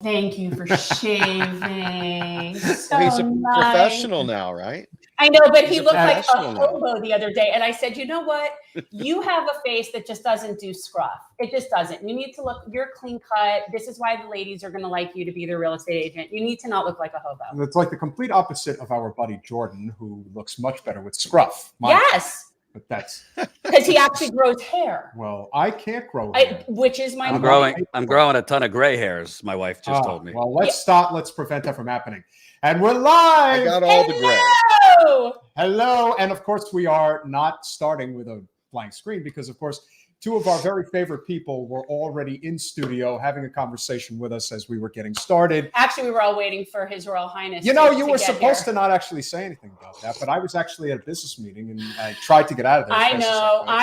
Thank you for shaving. So He's a nice. professional now, right? I know, but He's he a looked like a professional now. hobo the other day. And I said, you know what? You have a face that just doesn't do scruff. It just doesn't. You need to look, you're clean cut. This is why the ladies are going to like you to be their real estate agent. You need to not look like a hobo. It's like the complete opposite of our buddy Jordan, who looks much better with scruff. Yes. But that's because he actually grows hair. Well, I can't grow hair. Which is my I'm growing a ton of gray hairs. My wife just told me. Well, let's stop. Let's prevent that from happening. And we're live. I got all the gray. Hello. And of course, we are not starting with a blank screen because, of course, two of our very favorite people were already in studio having a conversation with us as we were getting started. Actually, we were all waiting for His Royal Highness. You know, you were supposed to not actually say anything about that, but I was actually at a business meeting and I tried to get out of there. I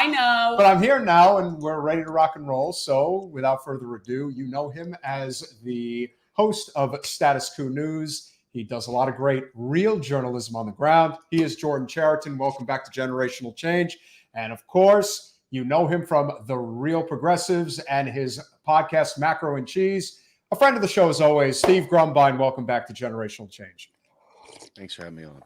know. But I'm here now and we're ready to rock and roll. So without further ado, you know him as the host of Status Coup News. He does a lot of great real journalism on the ground. He is Jordan Chariton. Welcome back to Generational Change. And of course, you know him from The Real Progressives and his podcast, Macro and Cheese. A friend of the show, as always, Steve Grumbine. Welcome back to Generational Change. Thanks for having me on.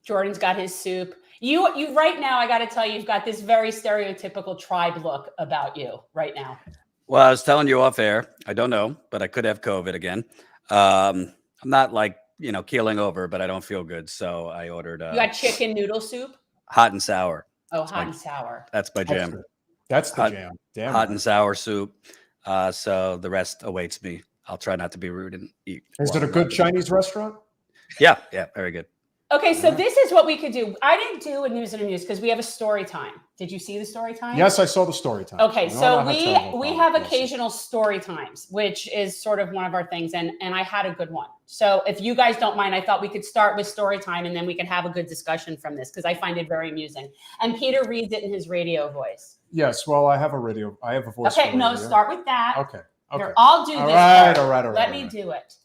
Jordan's got his soup. You right now, I got to tell you, you've got this very stereotypical tribe look about you right now. Well, I was telling you off air. I don't know, but I could have COVID again. I'm not like, keeling over, but I don't feel good. So I ordered. You got chicken noodle soup? Hot and sour. Oh, hot and sour. That's my jam. That's the jam. Damn hot and sour soup. So the rest awaits me. I'll try not to be rude and eat. Is it a good Chinese restaurant? Yeah, very good. Okay, so this is what we could do. I didn't do a news and a news because we have a story time. Did you see the story time? Yes, I saw the story time. Okay, so we have occasional story times, which is sort of one of our things, and I had a good one. So if you guys don't mind, I thought we could start with story time and then we can have a good discussion from this because I find it very amusing. And Peter reads it in his radio voice. Yes, well, I have a voice. Okay, no, start with that. Okay. Here, I'll do this. All right. Let me do it.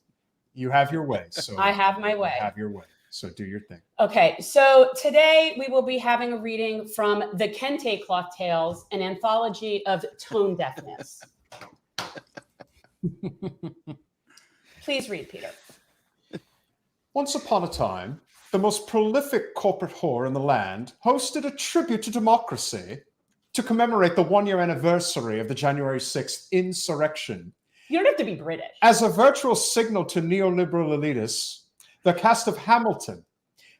You have your way. So I have my way. Have your way. So do your thing. Okay, so today we will be having a reading from the Kente Cloth Tales, an anthology of tone deafness. Please read, Peter. Once upon a time, the most prolific corporate whore in the land hosted a tribute to democracy to commemorate the one-year anniversary of the January 6th insurrection. You don't have to be British. As a virtual signal to neoliberal elitists, the cast of Hamilton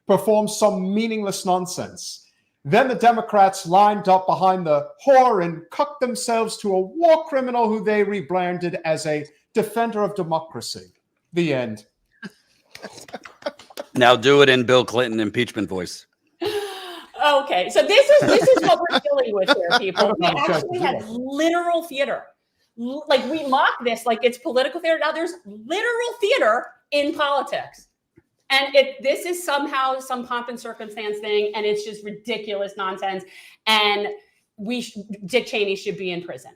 performed some meaningless nonsense. Then the Democrats lined up behind the whore and cucked themselves to a war criminal who they rebranded as a defender of democracy. The end. Now do it in Bill Clinton impeachment voice. Okay, so this is what we're dealing with here, people. We actually had literal theater. Like we mock this like it's political theater. Now there's literal theater in politics. And this is somehow some pomp and circumstance thing, and it's just ridiculous nonsense. And Dick Cheney should be in prison.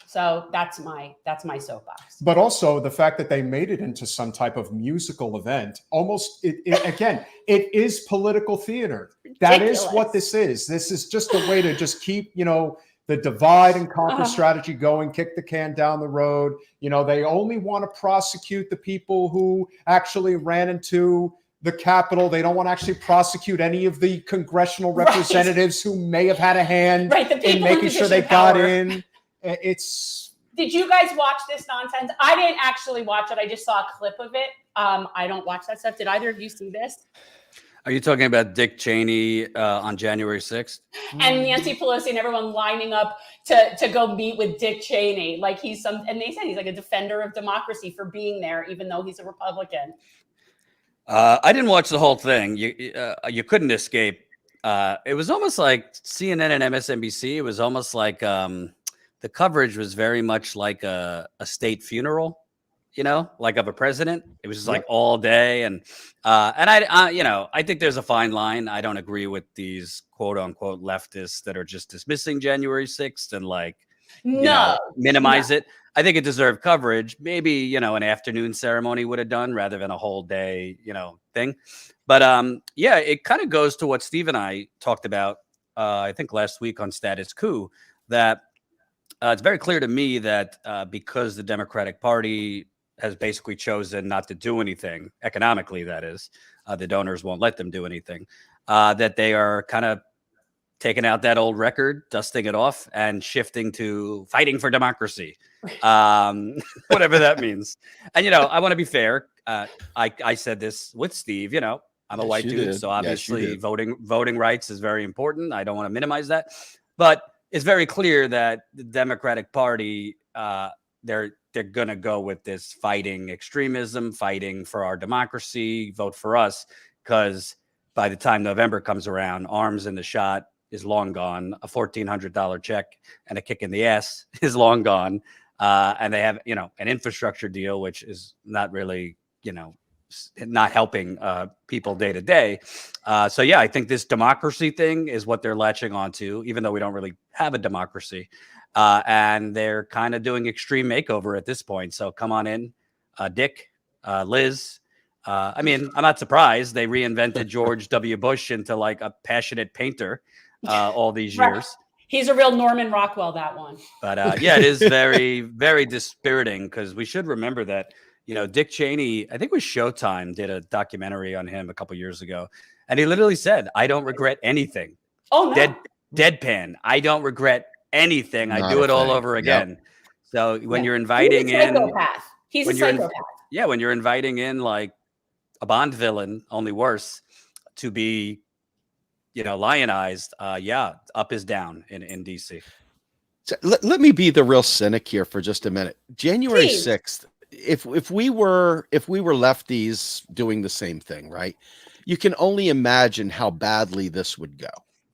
So that's my soapbox. But also the fact that they made it into some type of musical event, almost again, it is political theater. That is what this is. This is just a way to just keep, the divide and conquer strategy going, kick the can down the road. They only want to prosecute the people who actually ran into the Capitol. They don't want to actually prosecute any of the congressional representatives who may have had a hand in making sure they got in. Did you guys watch this nonsense? I didn't actually watch it. I just saw a clip of it. I don't watch that stuff. Did either of you see this? Are you talking about Dick Cheney on January 6th? And Nancy Pelosi and everyone lining up to go meet with Dick Cheney. Like and they said he's like a defender of democracy for being there, even though he's a Republican. I didn't watch the whole thing. You couldn't escape. It was almost like CNN and MSNBC. It was almost like the coverage was very much like a state funeral. Like of a president. It was just like all day. And I think there's a fine line. I don't agree with these quote unquote leftists that are just dismissing January 6th and minimize it. I think it deserved coverage. Maybe, an afternoon ceremony would have done rather than a whole day, thing. But it kind of goes to what Steve and I talked about, I think last week on Status Coup, that it's very clear to me that because the Democratic Party has basically chosen not to do anything economically. That is, the donors won't let them do anything. That they are kind of taking out that old record, dusting it off, and shifting to fighting for democracy, whatever that means. And I want to be fair. I said this with Steve. I'm a white dude, so obviously voting rights is very important. I don't want to minimize that, but it's very clear that the Democratic Party, they're gonna go with this fighting extremism, fighting for our democracy, vote for us, because by the time November comes around, arms in the shot is long gone. A $1,400 check and a kick in the ass is long gone. And they have, an infrastructure deal, which is not really, not helping people day to day. So, yeah, I think this democracy thing is what they're latching onto, even though we don't really have a democracy. And they're kind of doing extreme makeover at this point. So come on in, Dick, Liz. I'm not surprised. They reinvented George W. Bush into like a passionate painter all these years. He's a real Norman Rockwell, that one. But yeah, it is very, very dispiriting, because we should remember that, Dick Cheney, I think it was Showtime, did a documentary on him a couple years ago. And he literally said, "I don't regret anything." Oh, no. Deadpan. "I don't regret anything. I do it all over again." Yep. So when you're inviting he's a psychopath. Yeah, when you're inviting in like a Bond villain, only worse, to be lionized, up is down in DC. So let me be the real cynic here for just a minute. January 6th, if we were lefties doing the same thing, right? You can only imagine how badly this would go,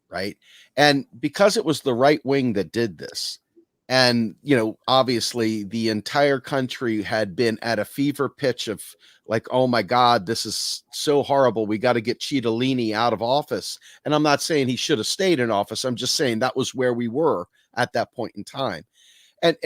right? And because it was the right wing that did this, and obviously the entire country had been at a fever pitch of like, oh my God, this is so horrible. We got to get Cittadini out of office. And I'm not saying he should have stayed in office. I'm just saying that was where we were at that point in time. And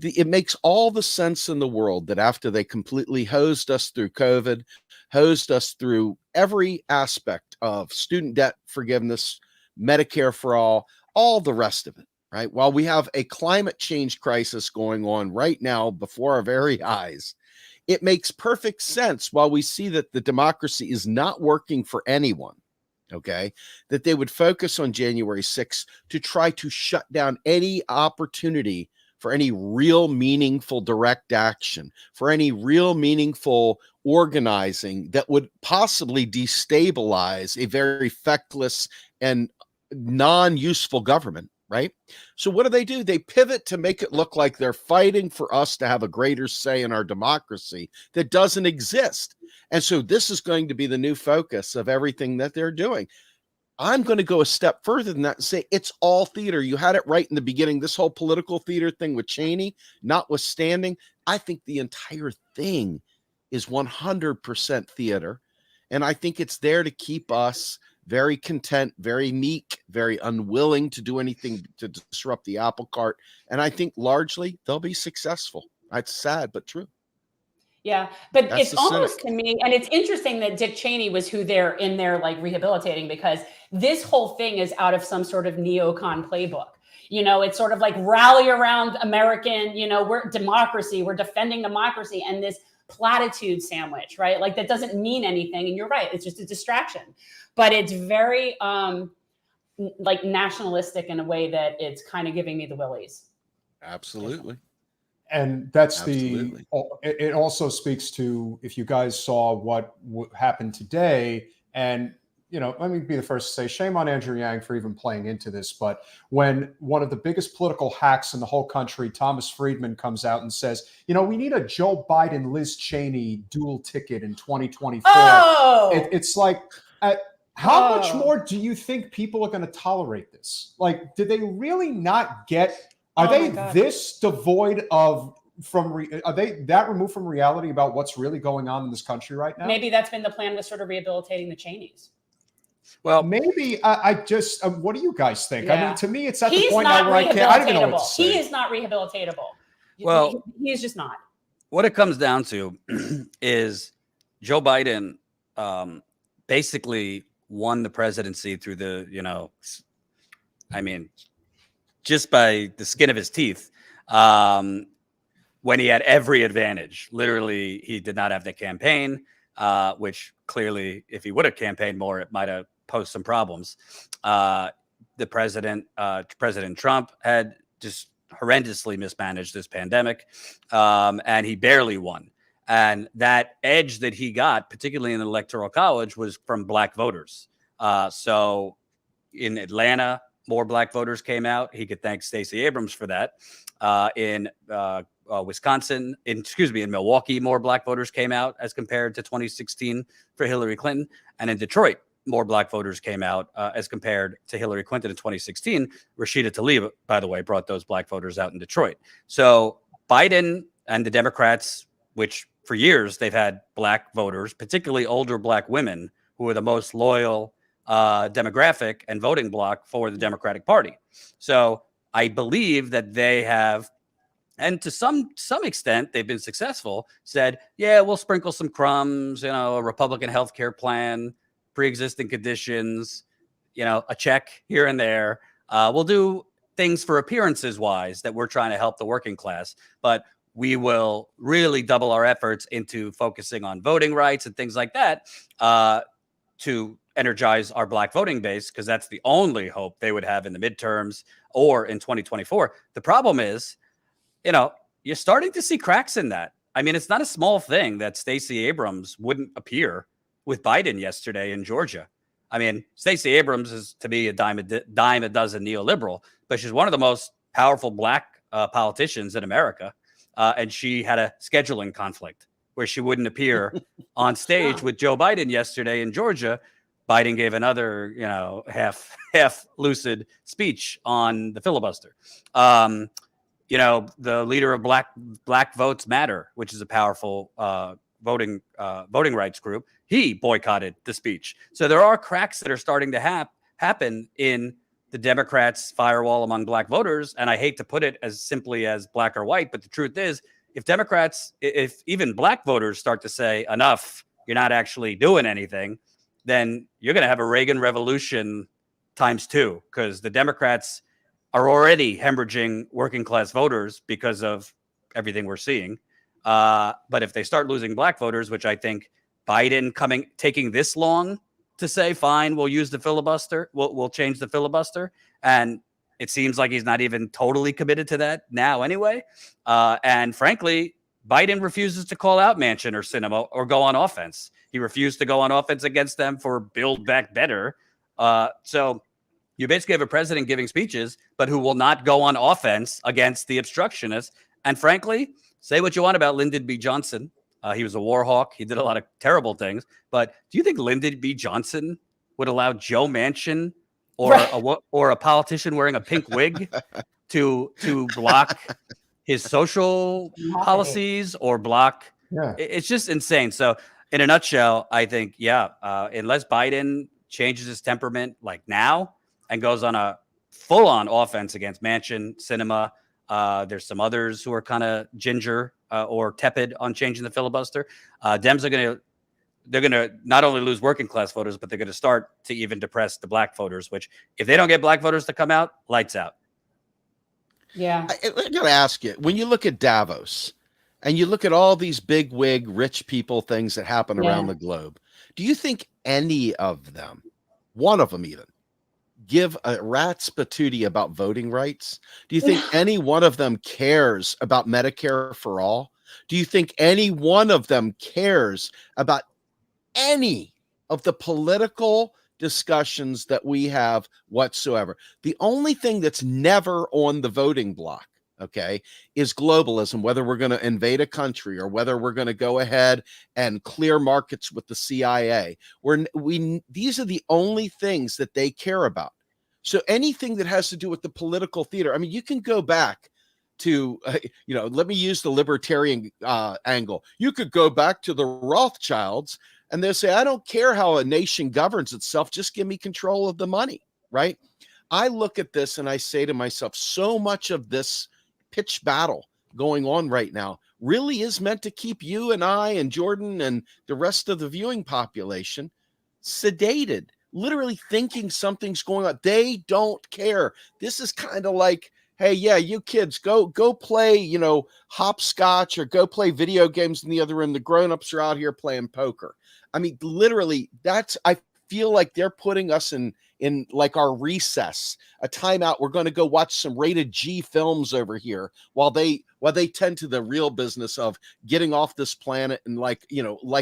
it makes all the sense in the world that after they completely hosed us through COVID, hosed us through every aspect of student debt forgiveness, Medicare for all the rest of it, right? While we have a climate change crisis going on right now before our very eyes, it makes perfect sense, while we see that the democracy is not working for anyone, okay, that they would focus on January 6th to try to shut down any opportunity for any real meaningful direct action, for any real meaningful organizing that would possibly destabilize a very feckless and non-useful government, right? So what do? They pivot to make it look like they're fighting for us to have a greater say in our democracy that doesn't exist. And so this is going to be the new focus of everything that they're doing. I'm going to go a step further than that and say it's all theater. You had it right in the beginning. This whole political theater thing with Cheney, notwithstanding, I think the entire thing is 100% theater. And I think it's there to keep us very content, very meek, very unwilling to do anything to disrupt the apple cart. And I think largely they'll be successful. It's sad, but true. Yeah, but it's almost to me, and it's interesting that Dick Cheney was who they're in there like rehabilitating, because this whole thing is out of some sort of neocon playbook. It's sort of like rally around American, we're democracy, we're defending democracy, and this platitude sandwich, right? Like that doesn't mean anything. And you're right, it's just a distraction. But it's very like nationalistic in a way that it's kind of giving me the willies. Absolutely. And that's it also speaks to, if you guys saw what happened today, and, let me be the first to say shame on Andrew Yang for even playing into this. But when one of the biggest political hacks in the whole country, Thomas Friedman, comes out and says, we need a Joe Biden, Liz Cheney dual ticket in 2024. Oh! It's like, how much more do you think people are going to tolerate this? Like, did they really not get... Are they this devoid of are they that removed from reality about what's really going on in this country right now? Maybe that's been the plan with sort of rehabilitating the Cheneys. Well, maybe I just what do you guys think? Yeah. I mean, to me, it's at the point now where I can't. I don't even know what to say. He is not rehabilitatable. Well, he is just not. What it comes down to is Joe Biden basically won the presidency through the just by the skin of his teeth. when he had every advantage. Literally, he did not have the campaign, which clearly, if he would have campaigned more, it might have posed some problems. The President Trump, had just horrendously mismanaged this pandemic, and he barely won. And that edge that he got, particularly in the Electoral College, was from Black voters. So in Atlanta, more Black voters came out. He could thank Stacey Abrams for that. In Wisconsin, in Milwaukee, more Black voters came out as compared to 2016 for Hillary Clinton. And in Detroit, more Black voters came out as compared to Hillary Clinton in 2016. Rashida Tlaib, by the way, brought those Black voters out in Detroit. So Biden and the Democrats, which for years they've had Black voters, particularly older Black women, who are the most loyal demographic and voting bloc for the Democratic Party. So I believe that they have, and to some extent they've been successful, said, yeah, we'll sprinkle some crumbs, a Republican healthcare plan, pre-existing conditions, a check here and there. We'll do things for appearances wise that we're trying to help the working class, but we will really double our efforts into focusing on voting rights and things like that to energize our Black voting base, because that's the only hope they would have in the midterms or in 2024. The problem is, you're starting to see cracks in that. I mean, it's not a small thing that Stacey Abrams wouldn't appear with Biden yesterday in Georgia. I mean, Stacey Abrams is, to me, a dime a dozen neoliberal, but she's one of the most powerful Black politicians in America. And she had a scheduling conflict where she wouldn't appear on stage with Joe Biden yesterday in Georgia. Biden gave another, half lucid speech on the filibuster. The leader of Black Votes Matter, which is a powerful voting rights group, he boycotted the speech. So there are cracks that are starting to happen in the Democrats' firewall among Black voters. And I hate to put it as simply as black or white, but the truth is, if even Black voters start to say, enough, you're not actually doing anything, then you're going to have a Reagan revolution ×2, because the Democrats are already hemorrhaging working class voters because of everything we're seeing. But if they start losing Black voters, which I think Biden taking this long to say, fine, we'll use the filibuster, we'll change the filibuster, and it seems like he's not even totally committed to that now anyway. And frankly, Biden refuses to call out Manchin or Sinema or go on offense. He refused to go on offense against them for Build Back Better. So you basically have a president giving speeches, but who will not go on offense against the obstructionists. And frankly, say what you want about Lyndon B. Johnson. He was a war hawk. He did a lot of terrible things. But do you think Lyndon B. Johnson would allow Joe Manchin or a politician wearing a pink wig to block his social policies or block? Yeah. It's just insane. So in a nutshell, I think, unless Biden changes his temperament like now and goes on a full-on offense against Manchin, Sinema, there's some others who are kind of ginger or tepid on changing the filibuster. Dems are they're going to not only lose working class voters, but they're going to start to even depress the Black voters, which if they don't get Black voters to come out, lights out. Yeah. I got to ask you, when you look at Davos and you look at all these big wig, rich people things that happen around the globe, do you think any of them, one of them even, give a rat's patootie about voting rights? Do you think any one of them cares about Medicare for all? Do you think any one of them cares about any of the political discussions that we have whatsoever? The only thing that's never on the voting block, okay, is globalism, whether we're going to invade a country or whether we're going to go ahead and clear markets with the CIA. These are the only things that they care about. So anything that has to do with the political theater, I mean, you can go back to, let me use the libertarian angle. You could go back to the Rothschilds and they'll say, I don't care how a nation governs itself. Just give me control of the money, right? I look at this and I say to myself, so much of this pitched battle going on right now really is meant to keep you and I and Jordan and the rest of the viewing population sedated, literally thinking something's going on. They don't care. This is kind of like hey, yeah, you kids go play, hopscotch or go play video games in the other room. The grown-ups are out here playing poker. I mean, literally, I feel like they're putting us in like our recess, a timeout. We're going to go watch some rated G films over here while they tend to the real business of getting off this planet and like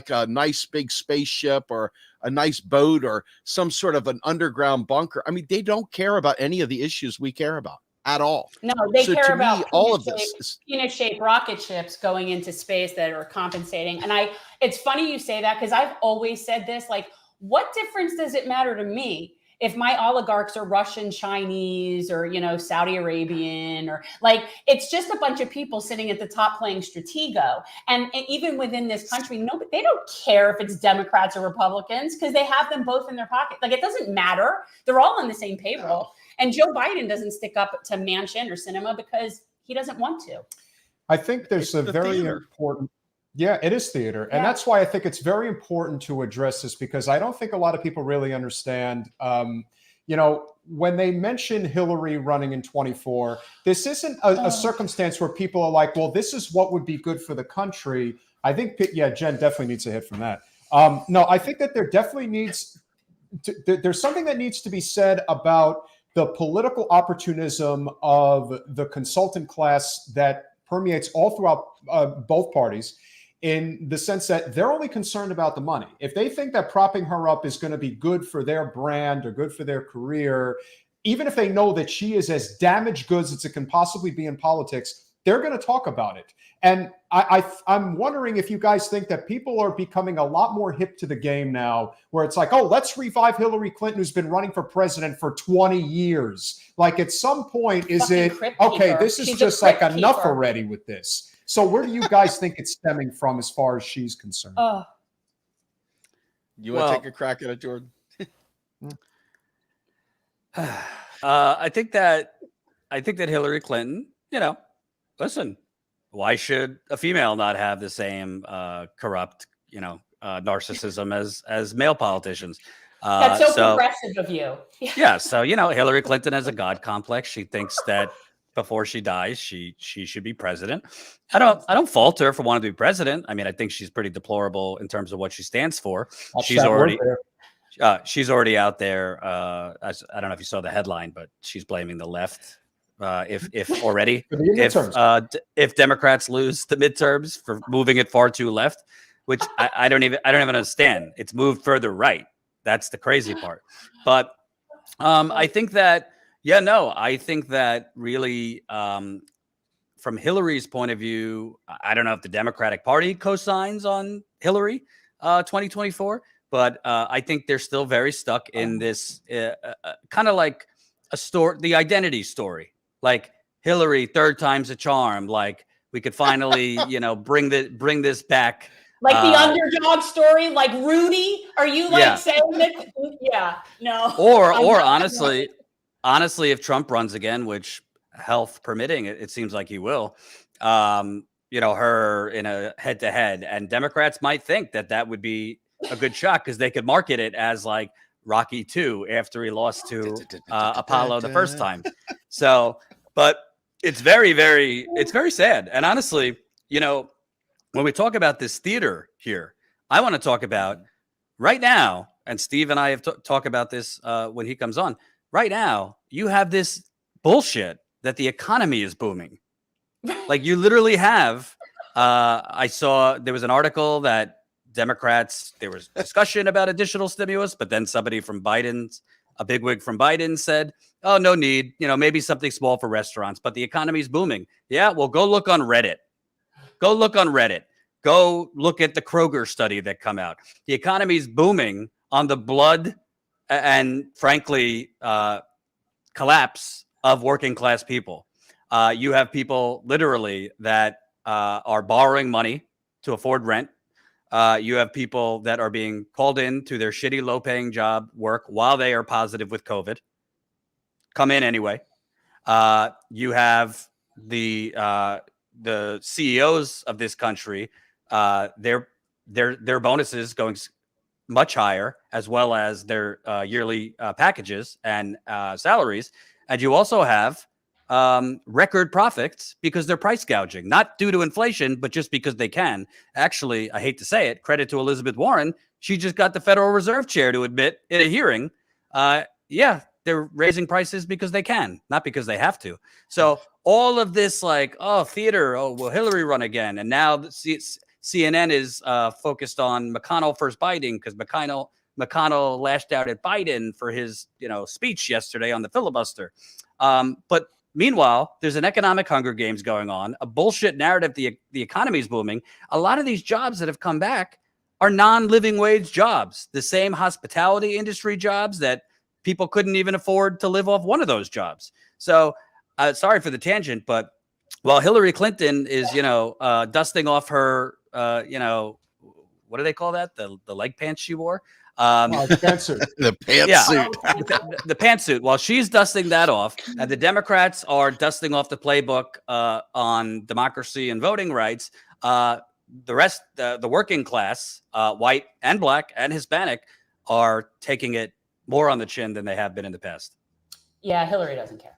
a nice big spaceship or a nice boat or some sort of an underground bunker. I mean, they don't care about any of the issues we care about at all. No, they So care to about me, all of this peanut-shaped rocket ships going into space that are compensating. And it's funny you say that, because I've always said this, like, what difference does it matter to me if my oligarchs are Russian, Chinese, or, Saudi Arabian, or like, it's just a bunch of people sitting at the top playing Stratego. And even within this country, they don't care if it's Democrats or Republicans, because they have them both in their pocket. Like, it doesn't matter. They're all on the same payroll. And Joe Biden doesn't stick up to Manchin or Sinema because he doesn't want to. I think there's a very important. Yeah, it is theater. And that's why I think it's very important to address this, because I don't think a lot of people really understand, when they mention Hillary running in 24, this isn't a circumstance where people are like, well, this is what would be good for the country. I think, Jen definitely needs a hit from that. No, I think that there definitely there's something that needs to be said about the political opportunism of the consultant class that permeates all throughout both parties, in the sense that they're only concerned about the money. If they think that propping her up is going to be good for their brand or good for their career, even if they know that she is as damaged goods as it can possibly be in politics, they're going to talk about it. And I'm wondering if you guys think that people are becoming a lot more hip to the game now, where it's like, oh, let's revive Hillary Clinton, who's been running for president for 20 years. Like, at some point, is it, okay, this is just like enough already with this. So where do you guys think it's stemming from as far as she's concerned? You want to take a crack at it, Jordan? I think that Hillary Clinton, listen, why should a female not have the same corrupt, narcissism as male politicians? That's so progressive of you. Yeah. So, Hillary Clinton has a God complex. She thinks that before she dies, she should be president. I don't fault her for wanting to be president. I mean, I think she's pretty deplorable in terms of what she stands for. She's already out there. I don't know if you saw the headline, but she's blaming the left. If Democrats lose the midterms, for moving it far too left, which I don't even understand. It's moved further right. That's the crazy part. But I think that. I think that really, from Hillary's point of view, I don't know if the Democratic Party co-signs on Hillary 2024, but I think they're still very stuck in this kind of like the identity story. Like, Hillary, third time's a charm. Like, we could finally, bring this back. Like the underdog story, like Rudy. Are you saying that? Yeah, no. Or honestly, if Trump runs again, which health permitting, it seems like he will, her in a head-to-head, and Democrats might think that would be a good shot, because they could market it as like Rocky 2 after he lost to Apollo the first time. So, but it's very, very sad. And honestly, when we talk about this theater here, I want to talk about right now, and Steve and I have talked about this when he comes on. Right now, you have this bullshit that the economy is booming. Like, you literally have, I saw there was an article that Democrats, there was discussion about additional stimulus, but then somebody from a bigwig from Biden said, oh, no need, maybe something small for restaurants, but the economy is booming. Yeah, well, go look on Reddit. Go look at the Kroger study that come out. The economy is booming on the blood and, frankly, collapse of working class people. You have people literally that are borrowing money to afford rent. You have people that are being called in to their shitty, low-paying job work while they are positive with COVID. Come in anyway. You have the CEOs of this country, their bonuses going much higher, as well as their yearly packages and salaries. And you also have record profits because they're price gouging, not due to inflation, but just because they can. Actually, I hate to say it, credit to Elizabeth Warren. She just got the Federal Reserve chair to admit in a hearing, yeah, they're raising prices because they can, not because they have to. So all of this, like, oh, theater, oh, will Hillary run again? And now CNN is focused on McConnell first biting because McConnell lashed out at Biden for his, speech yesterday on the filibuster. But meanwhile, there's an economic Hunger Games going on, a bullshit narrative. The economy is booming. A lot of these jobs that have come back are non-living wage jobs, the same hospitality industry jobs that people couldn't even afford to live off one of those jobs. So sorry for the tangent, but while Hillary Clinton is, dusting off her, what do they call that? The leg pants she wore. Pantsuit. The pantsuit. The pantsuit. While she's dusting that off, and the Democrats are dusting off the playbook on democracy and voting rights, the rest, the working class, white and black and Hispanic, are taking it more on the chin than they have been in the past. Yeah, Hillary doesn't care.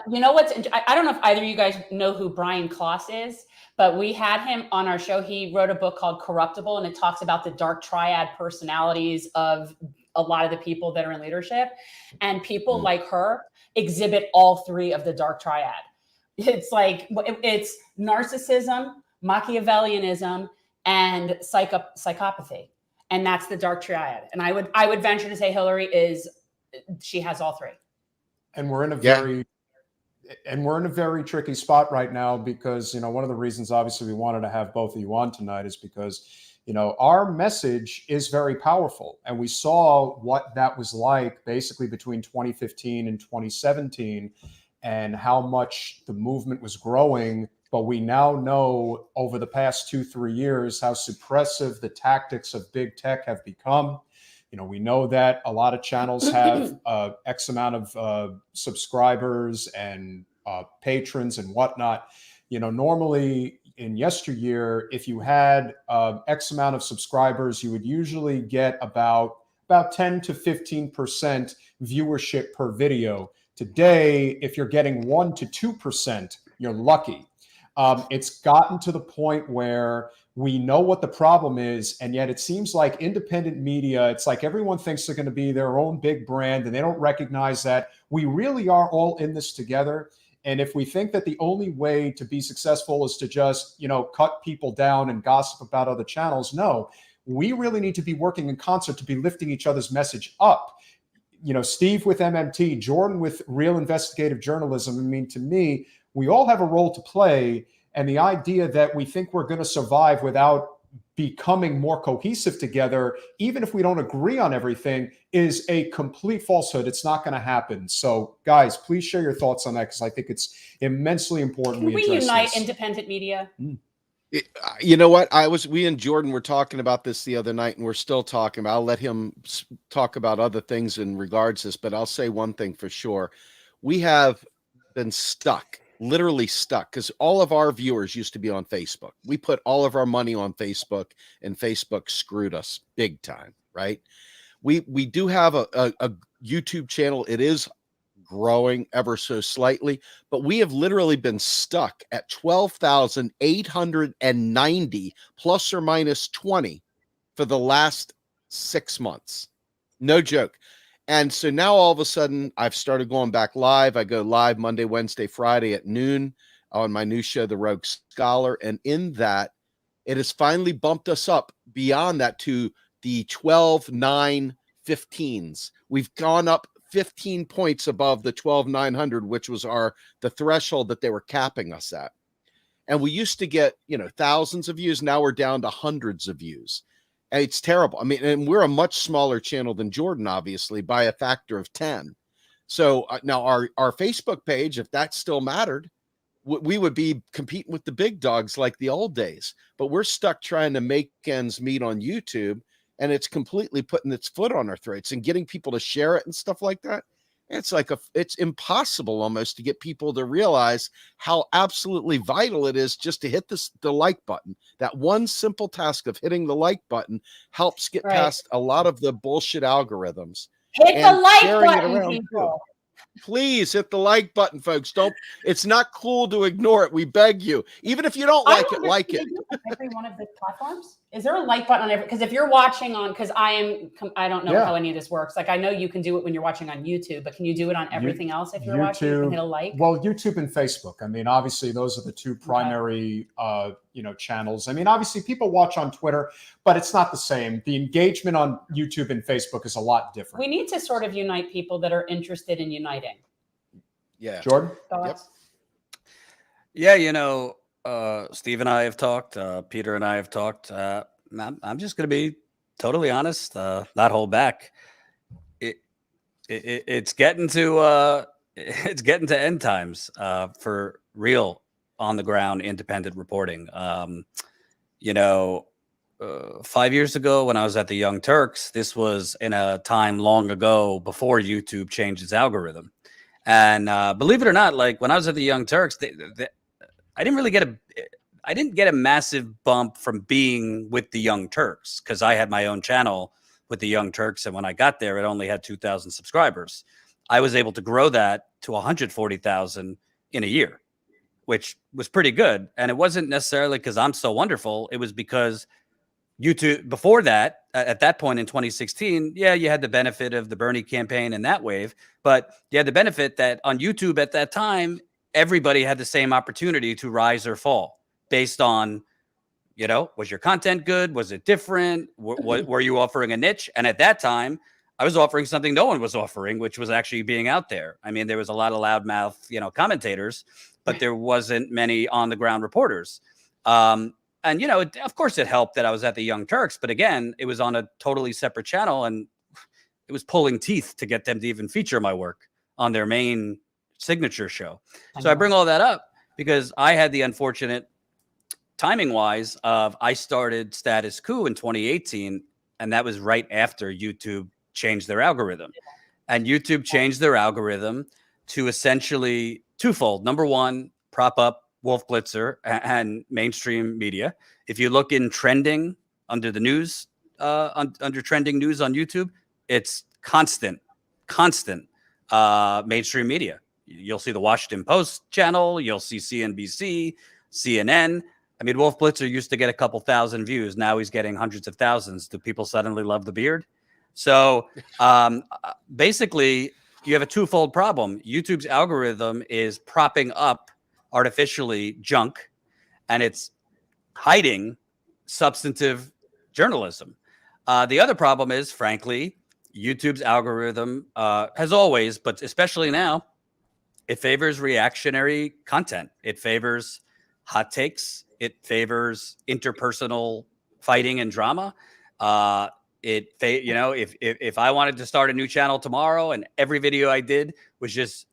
You know what's? I don't know if either of you guys know who Brian Klaus is, but we had him on our show. He wrote a book called Corruptible, and it talks about the dark triad personalities of a lot of the people that are in leadership. And people like her exhibit all three of the dark triad. It's like, it's narcissism, Machiavellianism, and psychopathy. And that's the dark triad. And I would venture to say Hillary she has all three. And we're in a very tricky spot right now because, one of the reasons obviously we wanted to have both of you on tonight is because, our message is very powerful. And we saw what that was like basically between 2015 and 2017 and how much the movement was growing. But we now know over the past 2-3 years how suppressive the tactics of big tech have become. We know that a lot of channels have X amount of subscribers and patrons and whatnot. Normally in yesteryear, if you had X amount of subscribers, you would usually get about 10 to 15% viewership per video. Today, if you're getting 1 to 2%, you're lucky. It's gotten to the point where we know what the problem is, and yet it seems like independent media, it's like everyone thinks they're going to be their own big brand, and they don't recognize that we really are all in this together. And if we think that the only way to be successful is to just, cut people down and gossip about other channels, no, we really need to be working in concert to be lifting each other's message up. Steve with MMT, Jordan with Real Investigative Journalism. I mean, to me, we all have a role to play. And the idea that we think we're going to survive without becoming more cohesive together, even if we don't agree on everything, is a complete falsehood. It's not going to happen. So, guys, please share your thoughts on that because I think it's immensely important. Can we unite independent media? You know what? We and Jordan were talking about this the other night, and we're still talking about. I'll let him talk about other things in regards to this, but I'll say one thing for sure: we have been stuck. Literally stuck, because all of our viewers used to be on Facebook. We put all of our money on Facebook, and Facebook screwed us big time, right? We do have a YouTube channel. It is growing ever so slightly, but we have literally been stuck at 12,890 plus or minus 20 for the last 6 months. No joke. And so now all of a sudden I've started going back live. I go live Monday, Wednesday, Friday at noon on my new show, The Rogue Scholar. And in that, it has finally bumped us up beyond that to the 12,915s. We've gone up 15 points above the 12,900, which was the threshold that they were capping us at. And we used to get, thousands of views. Now we're down to hundreds of views. And it's terrible. I mean, and we're a much smaller channel than Jordan, obviously, by a factor of 10. So now our Facebook page, if that still mattered, we would be competing with the big dogs like the old days. But we're stuck trying to make ends meet on YouTube, and it's completely putting its foot on our throats and getting people to share it and stuff like that. It's impossible almost to get people to realize how absolutely vital it is just to hit the like button. That one simple task of hitting the like button helps get past a lot of the bullshit algorithms. Hit the like button, people. Please hit the like button, folks. It's not cool to ignore it. We beg you. Even if you don't like it, like it. Every one of the platforms. Is there a like button on every? Because if you're watching on, because I don't know how any of this works. Like I know you can do it when you're watching on YouTube, but can you do it on everything else if you're watching? You can hit a like. Well, YouTube and Facebook. I mean, obviously those are the two primary, channels. I mean, obviously people watch on Twitter, but it's not the same. The engagement on YouTube and Facebook is a lot different. We need to sort of unite people that are interested in uniting. Yeah, Jordan. Thoughts? Yeah, Steve and I have talked. Peter and I have talked. I'm just going to be totally honest, not hold back. It's getting to end times for real on the ground independent reporting. 5 years ago when I was at the Young Turks, this was in a time long ago before YouTube changed its algorithm. And believe it or not, like when I was at the Young Turks, I didn't get a massive bump from being with the Young Turks because I had my own channel with the Young Turks. And when I got there, it only had 2,000 subscribers. I was able to grow that to 140,000 in a year, which was pretty good. And it wasn't necessarily because I'm so wonderful. It was because YouTube, before that, at that point in 2016, you had the benefit of the Bernie campaign and that wave, but you had the benefit that on YouTube at that time, everybody had the same opportunity to rise or fall based on, was your content good? Was it different? Were you offering a niche? And at that time, I was offering something no one was offering, which was actually being out there. I mean, there was a lot of loudmouth, commentators, but there wasn't many on the ground reporters. And, of course it helped that I was at the Young Turks, but again, it was on a totally separate channel and it was pulling teeth to get them to even feature my work on their main signature show. So I bring all that up because I had the unfortunate timing wise of I started Status Coup in 2018, and that was right after YouTube changed their algorithm. And YouTube changed their algorithm to essentially twofold. Number one, prop up Wolf Blitzer and mainstream media. If you look in trending under the news, under trending news on YouTube, it's constant mainstream media. You'll see the Washington Post channel. You'll see CNBC, CNN. I mean, Wolf Blitzer used to get a couple thousand views. Now he's getting hundreds of thousands. Do people suddenly love the beard? So basically, you have a twofold problem. YouTube's algorithm is propping up artificially junk, and it's hiding substantive journalism. The other problem is, frankly, YouTube's algorithm has always, but especially now, it favors reactionary content. It favors hot takes. It favors interpersonal fighting and drama. If I wanted to start a new channel tomorrow and every video I did was just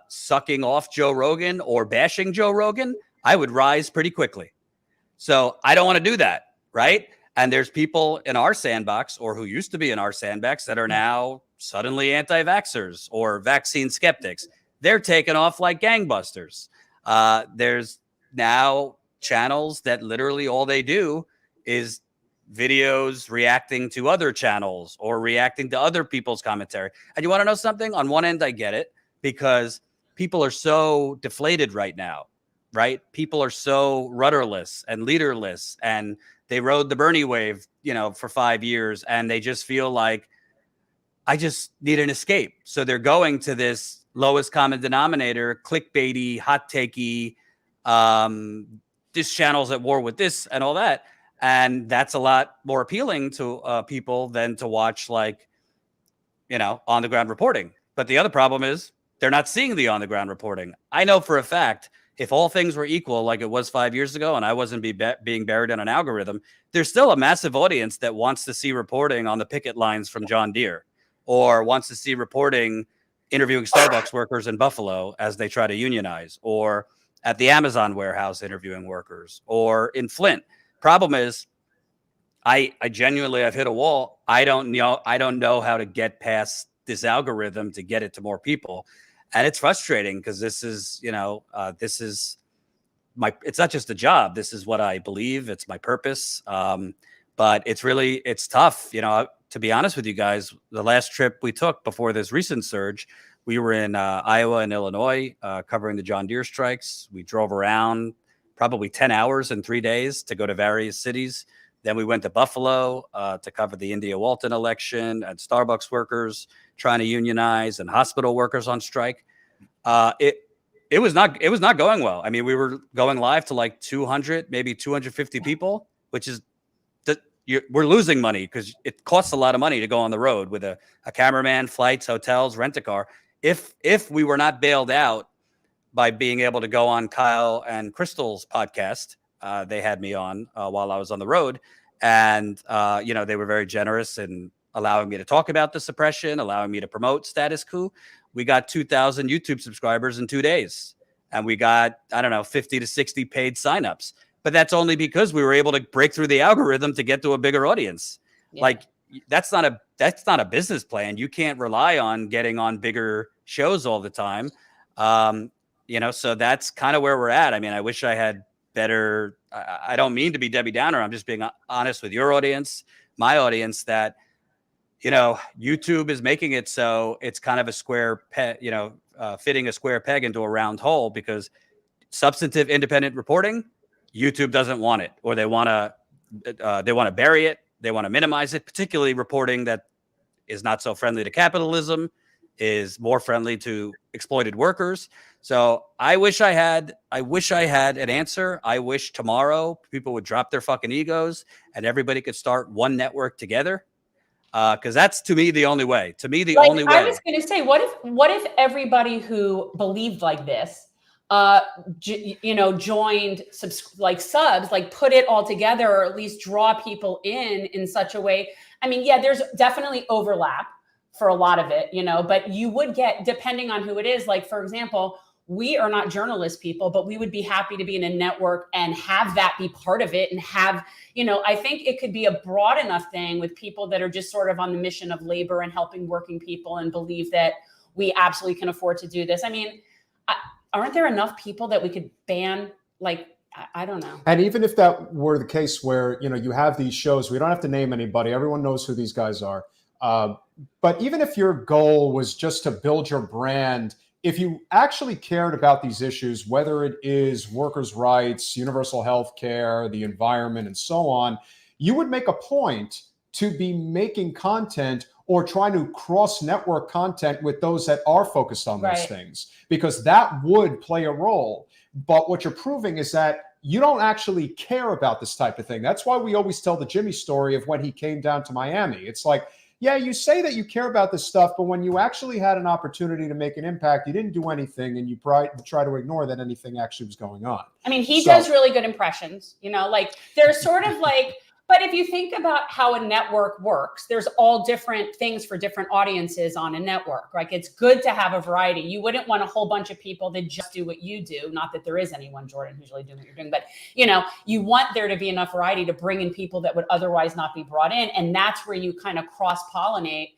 sucking off Joe Rogan or bashing Joe Rogan, I would rise pretty quickly. So I don't want to do that, right? And there's people in our sandbox or who used to be in our sandbox that are now suddenly anti-vaxxers or vaccine skeptics. They're taking off like gangbusters. There's now channels that literally all they do is videos reacting to other channels or reacting to other people's commentary. And you want to know something? On one end, I get it because people are so deflated right now, right? People are so rudderless and leaderless, and they rode the Bernie wave, for 5 years, and they just feel like, I just need an escape. So they're going to this lowest common denominator, clickbaity, hot takey, this channel's at war with this and all that. And that's a lot more appealing to people than to watch on the ground reporting. But the other problem is they're not seeing the on the ground reporting. I know for a fact, if all things were equal, like it was 5 years ago, and I wasn't being buried in an algorithm, there's still a massive audience that wants to see reporting on the picket lines from John Deere, or wants to see reporting interviewing Starbucks workers in Buffalo as they try to unionize, or at the Amazon warehouse interviewing workers, or in Flint. Problem is, I genuinely, I've hit a wall. I don't know how to get past this algorithm to get it to more people. And it's frustrating because this is it's not just a job. This is what I believe. It's my purpose. But it's tough. To be honest with you guys, the last trip we took before this recent surge We were in Iowa and Illinois covering the John Deere strikes. We drove around probably 10 hours in 3 days to go to various cities. Then we went to Buffalo to cover the India Walton election and Starbucks workers trying to unionize and hospital workers on strike. It was not going well. I mean, we were going live to like 200, maybe 250 people, which is we're losing money because it costs a lot of money to go on the road with a cameraman, flights, hotels, rent a car. If we were not bailed out by being able to go on Kyle and Crystal's podcast, they had me on while I was on the road, and they were very generous in allowing me to talk about the suppression, allowing me to promote Status Coup. We got 2,000 YouTube subscribers in 2 days, and we got 50 to 60 paid signups. But that's only because we were able to break through the algorithm to get to a bigger audience. Yeah. Like that's not a business plan. You can't rely on getting on bigger shows all the time. So that's kind of where we're at. I mean, I wish I had better. I don't mean to be Debbie Downer. I'm just being honest with your audience, my audience, that YouTube is making it so it's kind of a square fitting a square peg into a round hole, because substantive independent reporting, YouTube doesn't want it, or they want to bury it. They want to minimize it, particularly reporting that is not so friendly to capitalism, is more friendly to exploited workers. So I wish I had an answer. I wish tomorrow people would drop their fucking egos and everybody could start one network together. Because that's, to me, the only way. To me, the only way. I was going to say, what if everybody who believed like this, joined subs, put it all together, or at least draw people in such a way. I mean, yeah, there's definitely overlap for a lot of it, but you would get, depending on who it is, like, for example, we are not journalist people, but we would be happy to be in a network and have that be part of it, and have, I think it could be a broad enough thing with people that are just sort of on the mission of labor and helping working people and believe that we absolutely can afford to do this. I mean, aren't there enough people that we could ban? Like, I don't know. And even if that were the case where, you have these shows, we don't have to name anybody. Everyone knows who these guys are. But even if your goal was just to build your brand, if you actually cared about these issues, whether it is workers' rights, universal health care, the environment, and so on, you would make a point to be making content or trying to cross-network content with those that are focused on those things, because that would play a role. But what you're proving is that you don't actually care about this type of thing. That's why we always tell the Jimmy story of when he came down to Miami. It's like, yeah, you say that you care about this stuff, but when you actually had an opportunity to make an impact, you didn't do anything, and you try to ignore that anything actually was going on. I mean, he does really good impressions, they're sort of like, but if you think about how a network works, there's all different things for different audiences on a network. Like, it's good to have a variety. You wouldn't want a whole bunch of people that just do what you do. Not that there is anyone, Jordan, who's really doing what you're doing, but you want there to be enough variety to bring in people that would otherwise not be brought in. And that's where you kind of cross-pollinate.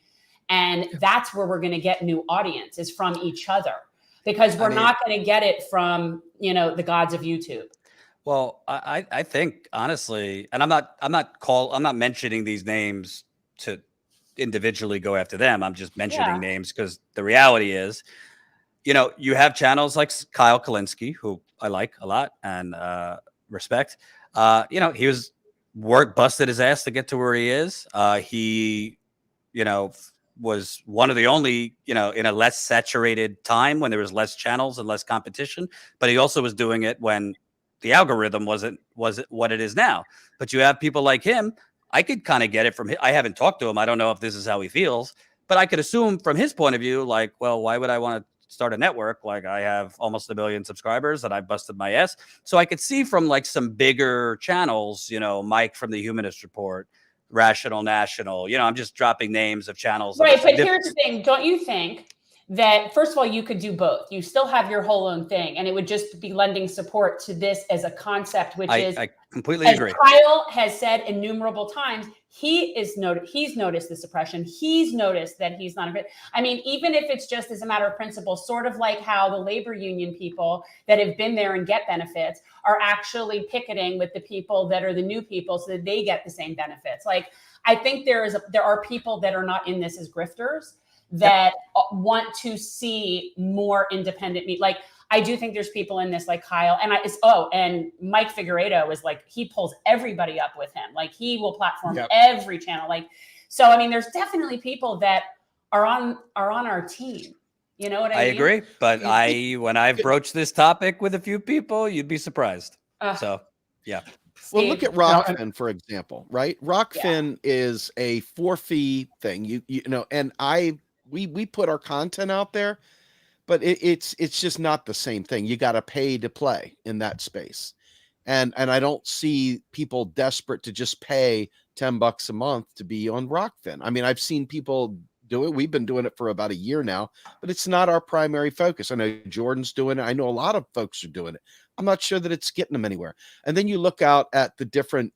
And that's where we're going to get new audience, is from each other, because we're not going to get it from, the gods of YouTube. Well, I think, honestly, and I'm not mentioning these names to individually go after them. I'm just mentioning names because the reality is, you have channels like Kyle Kalinske, who I like a lot and respect. He busted his ass to get to where he is. He, was one of the only, in a less saturated time when there was less channels and less competition, but he also was doing it when the algorithm wasn't what it is now. But you have people like him. I could kind of get it from him. I haven't talked to him. I don't know if this is how he feels, but I could assume from his point of view, like, well, why would I want to start a network? Like, I have almost 1 million subscribers and I busted my ass. So I could see from like some bigger channels, Mike from the Humanist Report, Rational National, I'm just dropping names of channels. Right. But here's the thing. Don't you think that, first of all, you could do both? You still have your whole own thing, and it would just be lending support to this as a concept, which I completely agree. Kyle has said innumerable times, he's noticed the suppression. He's noticed that he's not a bit. I mean, even if it's just as a matter of principle, sort of like how the labor union people that have been there and get benefits are actually picketing with the people that are the new people so that they get the same benefits. Like, I think there are people that are not in this as grifters, that want to see more independent media. Like, I do think there's people in this like Kyle and Mike Figueredo is like, he pulls everybody up with him. Like, he will platform every channel. Like, so, I mean, there's definitely people that are on our team. You know what I mean? I agree. But when I've broached this topic with a few people, you'd be surprised. So, yeah. Well, look at Rockfin, for example, right? Rockfin is a for-fee thing. You know, and we put our content out there, but it's just not the same thing. You got to pay to play in that space. And I don't see people desperate to just pay $10 a month to be on Rockfin. I mean, I've seen people do it. We've been doing it for about a year now, but it's not our primary focus. I know Jordan's doing it. I know a lot of folks are doing it. I'm not sure that it's getting them anywhere. And then you look out at the different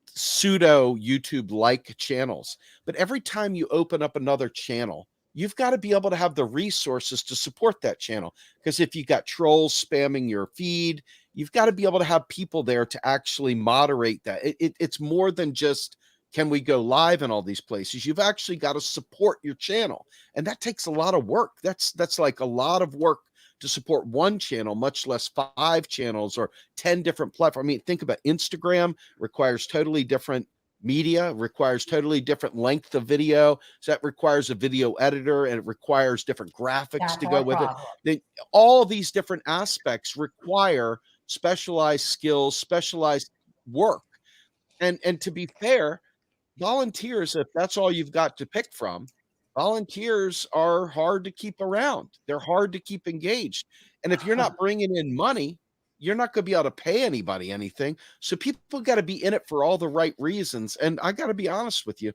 pseudo YouTube like channels, but every time you open up another channel, you've got to be able to have the resources to support that channel. Because if you got trolls spamming your feed, you've got to be able to have people there to actually moderate that. It's more than just, can we go live in all these places? You've actually got to support your channel. And that takes a lot of work. That's like a lot of work to support one channel, much less 5 channels or 10 different platforms. I mean, think about Instagram requires totally different media, requires totally different length of video. So that requires a video editor, and it requires different graphics to go with it. All these different aspects require specialized skills, specialized work. And to be fair, volunteers, if that's all you've got to pick from, volunteers are hard to keep around. They're hard to keep engaged. And if you're not bringing in money, you're not going to be able to pay anybody anything. So people got to be in it for all the right reasons. And I got to be honest with you,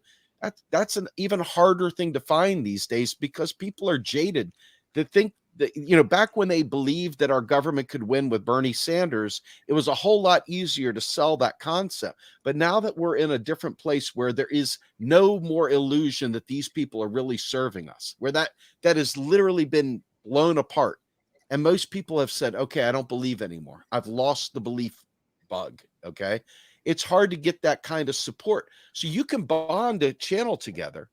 that's an even harder thing to find these days, because people are jaded to think that, you know, back when they believed that our government could win with Bernie Sanders, it was a whole lot easier to sell that concept. But now that we're in a different place where there is no more illusion that these people are really serving us, where that has literally been blown apart. And most people have said, okay, I don't believe anymore. I've lost the belief bug. Okay. It's hard to get that kind of support. So you can bond a channel together,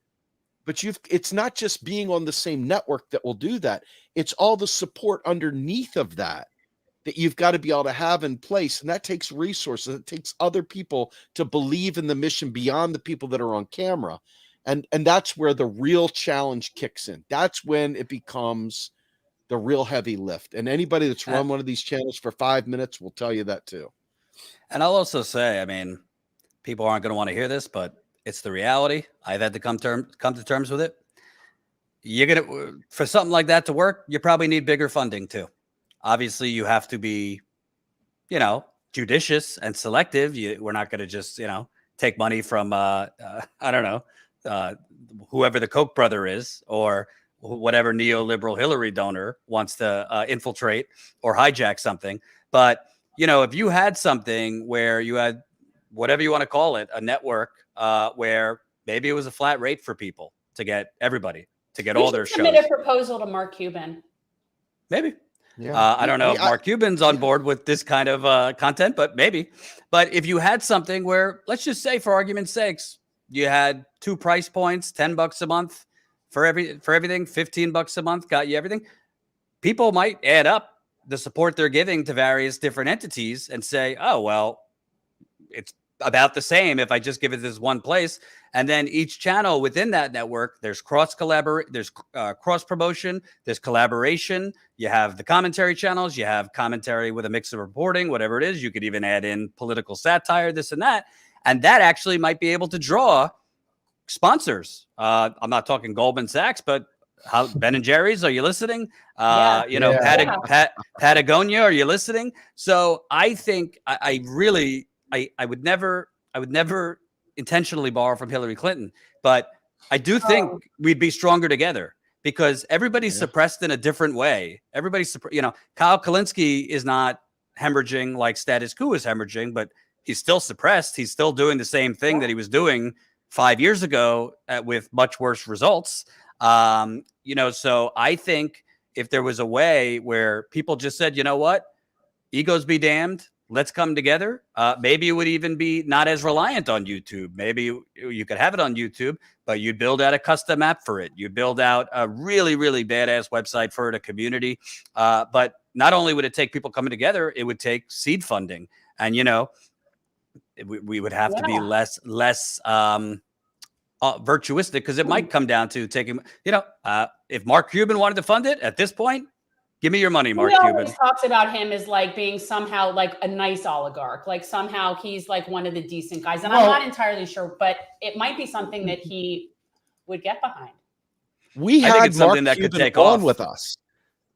but it's not just being on the same network that will do that. It's all the support underneath of that you've got to be able to have in place. And that takes resources. It takes other people to believe in the mission beyond the people that are on camera. And that's where the real challenge kicks in. That's when it becomes the real heavy lift. And anybody that's run one of these channels for 5 minutes will tell you that too. And I'll also say, I mean, people aren't going to want to hear this, but it's the reality. I've had to come to terms with it. You're going to, for something like that to work, you probably need bigger funding too. Obviously you have to be, you know, judicious and selective. We're not going to just, you know, take money from, I don't know, whoever the Koch brother is, or whatever neoliberal Hillary donor wants to infiltrate or hijack something. But, you know, if you had something where you had, whatever you want to call it, a network where maybe it was a flat rate for people to get everybody to get all their shows. Submit a proposal to Mark Cuban. Maybe. Yeah. I don't know if Mark Cuban's on board with this kind of content, but maybe. But if you had something where, let's just say for argument's sakes, you had 2 price points, $10 a month for everything, $15 a month got you everything. People might add up the support they're giving to various different entities and say, oh, well, it's about the same if I just give it this one place. And then each channel within that network, there's cross promotion, there's collaboration. You have the commentary channels, you have commentary with a mix of reporting, whatever it is. You could even add in political satire, this and that. And that actually might be able to draw sponsors. I'm not talking Goldman Sachs, but Ben and Jerry's, are you listening? You know, Patagonia, are you listening? So I think I would never intentionally borrow from Hillary Clinton, but I do think we'd be stronger together, because everybody's suppressed in a different way. Everybody's, you know, Kyle Kalinske is not hemorrhaging like Status Coup is hemorrhaging, but he's still suppressed. He's still doing the same thing that he was doing 5 years ago with much worse results. You know, so I think if there was a way where people just said, you know what, egos be damned, let's come together. Maybe it would even be not as reliant on YouTube. Maybe you could have it on YouTube, but you'd build out a custom app for it. You'd build out a really, really badass website for it, a community. But not only would it take people coming together, it would take seed funding. And, you know, we would have to be less virtuistic, because it might come down to taking, you know, if Mark Cuban wanted to fund it at this point, give me your money, Mark Cuban. He talks about him as like being somehow like a nice oligarch, like somehow he's like one of the decent guys. And I'm not entirely sure, but it might be something that he would get behind. We had Mark Cuban on with us.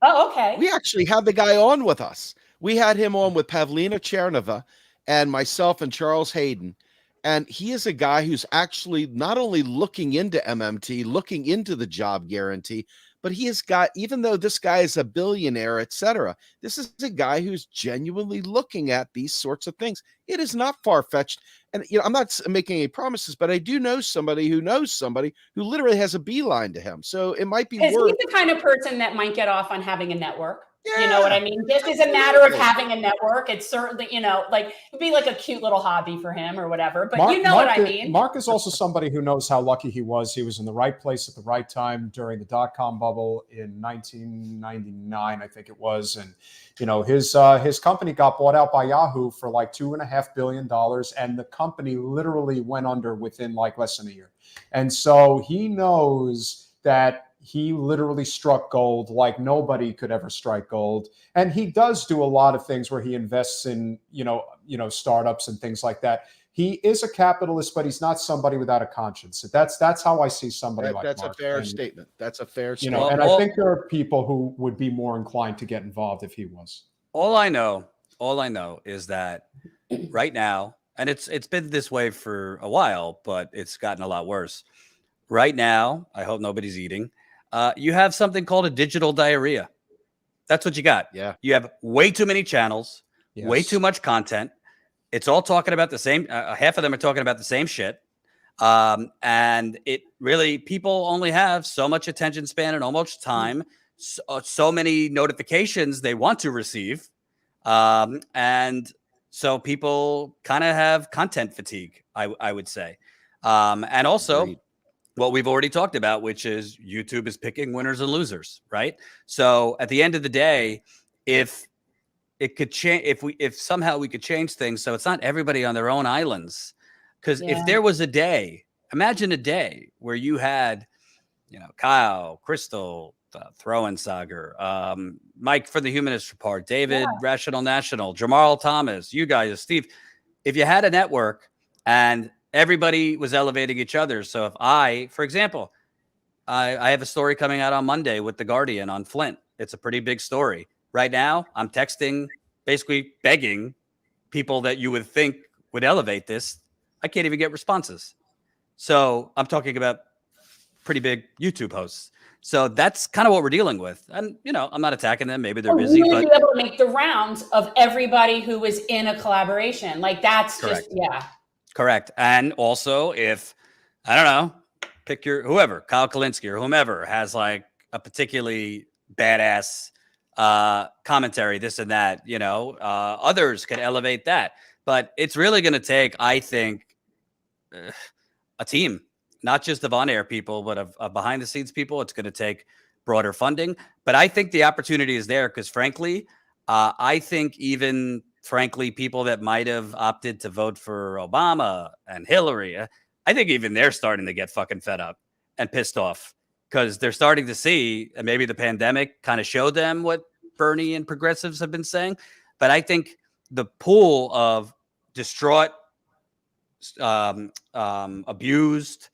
Oh, okay. We actually had the guy on with us. We had him on with Pavlina Chernova and myself and Charles Hayden. And he is a guy who's actually not only looking into MMT, looking into the job guarantee, but he has got, even though this guy is a billionaire, etc., this is a guy who's genuinely looking at these sorts of things. It is not far-fetched. And, you know, I'm not making any promises, but I do know somebody who knows somebody who literally has a beeline to him. So it might be worth. He's the kind of person that might get off on having a network. Yeah, you know what I mean? This is a matter of having a network. It's certainly, you know, like it'd be like a cute little hobby for him or whatever. But you know what I mean? Mark is also somebody who knows how lucky he was. He was in the right place at the right time during the dot-com bubble in 1999, I think it was. And, you know, his company got bought out by Yahoo for like $2.5 billion. And the company literally went under within like less than a year. And so he knows that he literally struck gold like nobody could ever strike gold. And he does do a lot of things where he invests in, you know, startups and things like that. He is a capitalist, but he's not somebody without a conscience. That's how I see somebody like Mark. That's a fair statement. That's a fair statement. You know, and I think there are people who would be more inclined to get involved if he was. All I know is that right now, and it's been this way for a while, but it's gotten a lot worse. Right now, I hope nobody's eating. You have something called a digital diarrhea. That's what you got. Yeah. You have way too many channels, way too much content. It's all talking about the same. Half of them are talking about the same shit. And it really, people only have so much attention span and almost time, so many notifications they want to receive. And so people kind of have content fatigue, I would say. And also, Agreed. What we've already talked about, which is YouTube is picking winners and losers, right? So at the end of the day, if it could change, if somehow we could change things so it's not everybody on their own islands, because if there was a day, imagine a day where you had, you know, Kyle, Crystal, Throw-In Sagar, Mike from the Humanist Report, David, Rational National, Jamal Thomas, you guys, Steve. If you had a network and everybody was elevating each other. So if I, for example, I have a story coming out on Monday with The Guardian on Flint. It's a pretty big story. Right now, I'm texting, basically begging people that you would think would elevate this. I can't even get responses. So I'm talking about pretty big YouTube hosts. So that's kind of what we're dealing with. And, you know, I'm not attacking them. Maybe they're busy. But be able to make the rounds of everybody who was in a collaboration. Like that's Correct. Just, Correct. And also if, I don't know, pick your whoever, Kyle Kalinske or whomever has like a particularly badass commentary, this and that, you know, others can elevate that. But it's really going to take, I think, a team, not just of on-air people, but of behind-the-scenes people. It's going to take broader funding. But I think the opportunity is there because, frankly, I think even frankly, people that might have opted to vote for Obama and Hillary, I think even they're starting to get fucking fed up and pissed off because they're starting to see, and maybe the pandemic kind of showed them what Bernie and progressives have been saying. But I think the pool of distraught, abused,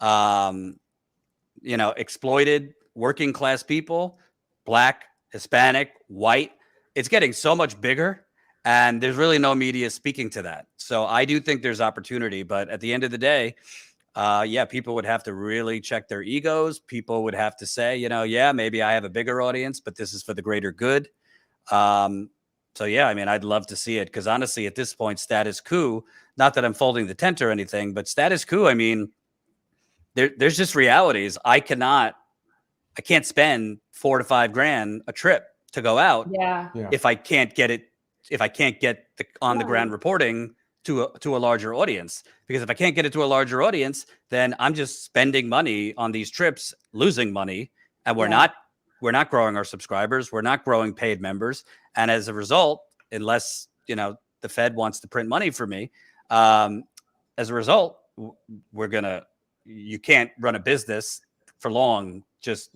you know, exploited working class people, Black, Hispanic, white, it's getting so much bigger. And there's really no media speaking to that. So I do think there's opportunity. But at the end of the day, people would have to really check their egos. People would have to say, you know, maybe I have a bigger audience, but this is for the greater good. I mean, I'd love to see it because honestly, at this point, status quo, not that I'm folding the tent or anything, but status quo, I mean, there's just realities. I can't spend $4,000 to $5,000 a trip to go out if I can't get it if I can't get the on the ground reporting to a larger audience. Because if I can't get it to a larger audience, then I'm just spending money on these trips, losing money, and we're not growing our subscribers, we're not growing paid members, and as a result, unless the Fed wants to print money for me, as a result, you can't run a business for long just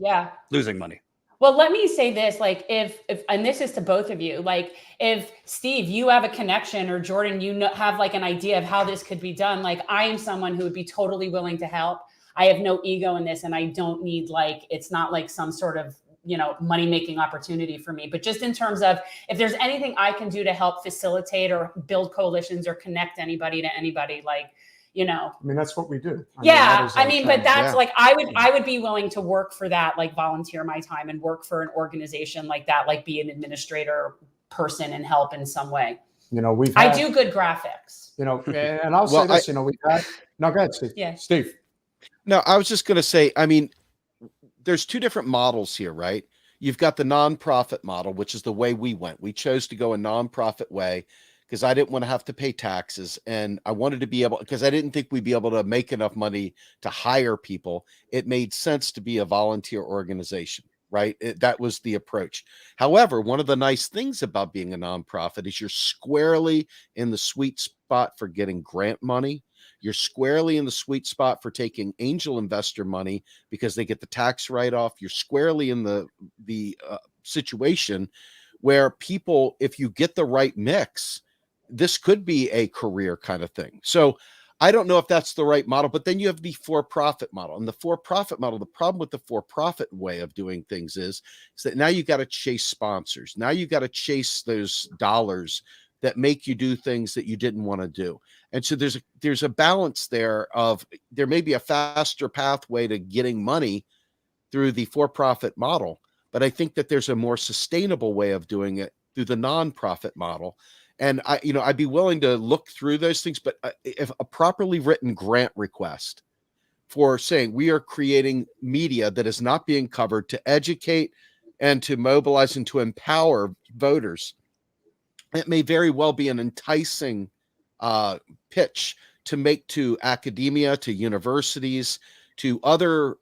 losing money. Well, let me say this, like if and this is to both of you, like if Steve, you have a connection, or Jordan, have like an idea of how this could be done. Like I am someone who would be totally willing to help. I have no ego in this, and I don't need it's not like some sort of money-making opportunity for me, but just in terms of if there's anything I can do to help facilitate or build coalitions or connect anybody to anybody, I mean, that's what we do. But that's like, I would be willing to work for that, like volunteer my time and work for an organization like that, like be an administrator person and help in some way. I do good graphics, and I'll say this, we've had, no, go ahead, Steve. Yeah. Steve. No, I was just going to say, I mean, there's two different models here, right? You've got the nonprofit model, which is the way we went. We chose to go a nonprofit way because I didn't want to have to pay taxes, and I wanted to be able, because I didn't think we'd be able to make enough money to hire people. It made sense to be a volunteer organization, right? That was the approach. However, one of the nice things about being a nonprofit is you're squarely in the sweet spot for getting grant money. You're squarely in the sweet spot for taking angel investor money because they get the tax write-off. You're squarely in the situation where people, if you get the right mix, this could be a career kind of thing. So I don't know if that's the right model, but then you have the for-profit model. And the for-profit model, the problem with the for-profit way of doing things is that now you got to chase sponsors. Now you got to chase those dollars that make you do things that you didn't want to do. And so there's a balance there of, there may be a faster pathway to getting money through the for-profit model, but I think that there's a more sustainable way of doing it through the nonprofit model. And I'd be willing to look through those things, but if a properly written grant request for saying we are creating media that is not being covered to educate and to mobilize and to empower voters, it may very well be an enticing pitch to make to academia, to universities, to other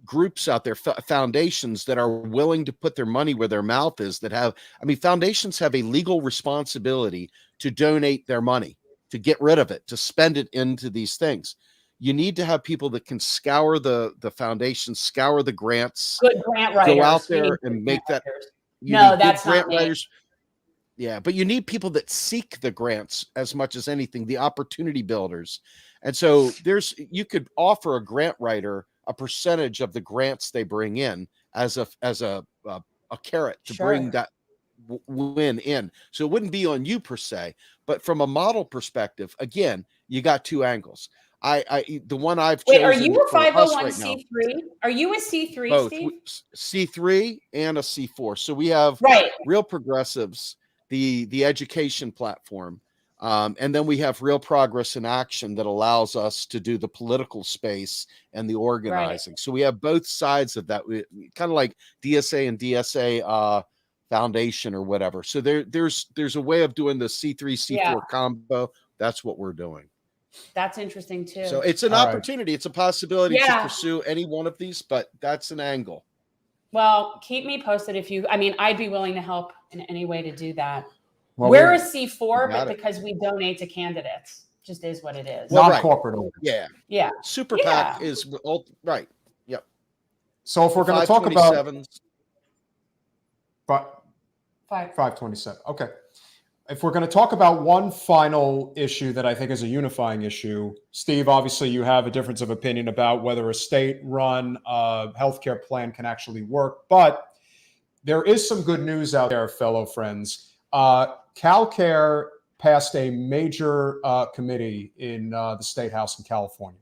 groups out there, foundations that are willing to put their money where their mouth is, that have, foundations have a legal responsibility to donate their money, to get rid of it, to spend it into these things. You need to have people that can scour the foundation, scour the grants, good grant writers, go out there and make that. That's not me. Yeah, but you need people that seek the grants as much as anything, the opportunity builders. And so you could offer a grant writer a percentage of the grants they bring in as a carrot to bring that win in. So it wouldn't be on you per se, but from a model perspective, again, you got two angles. The one I've chosen. Wait, are you a 501c3? Are you a C3, both, Steve? C3 and a C4. So we have Real Progressives, the education platform. And then we have Real Progress in Action that allows us to do the political space and the organizing. Right. So we have both sides of that, kind of like DSA and DSA Foundation or whatever. So there's a way of doing the C3, C4 combo. That's what we're doing. That's interesting too. So it's an opportunity. It's a possibility to pursue any one of these, but that's an angle. Well, keep me posted I'd be willing to help in any way to do that. Well, we're a C4, but because we donate to candidates, just is what it is. Not corporate. Yeah. Yeah. Super PAC is right. Yep. So if we're going to talk about 527. Okay. If we're going to talk about one final issue that I think is a unifying issue, Steve, obviously you have a difference of opinion about whether a state-run healthcare plan can actually work, but there is some good news out there, fellow friends. CalCare passed a major committee in the State House in California,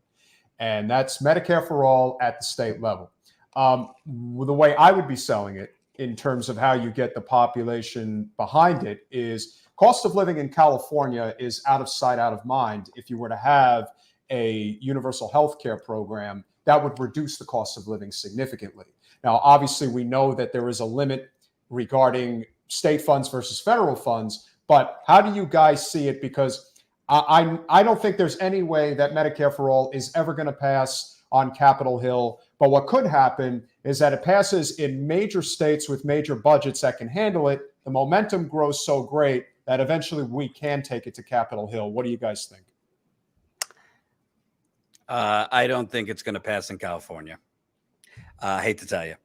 and that's Medicare for all at the state level. The way I would be selling it in terms of how you get the population behind it is cost of living in California is out of sight, out of mind. If you were to have a universal health care program, that would reduce the cost of living significantly. Now, obviously, we know that there is a limit regarding state funds versus federal funds, But how do you guys see it? Because I don't think there's any way that Medicare for All is ever going to pass on Capitol Hill. But what could happen is that it passes in major states with major budgets that can handle it. The momentum grows so great that eventually we can take it to Capitol Hill. What do you guys think? I don't think it's going to pass in California. I hate to tell you.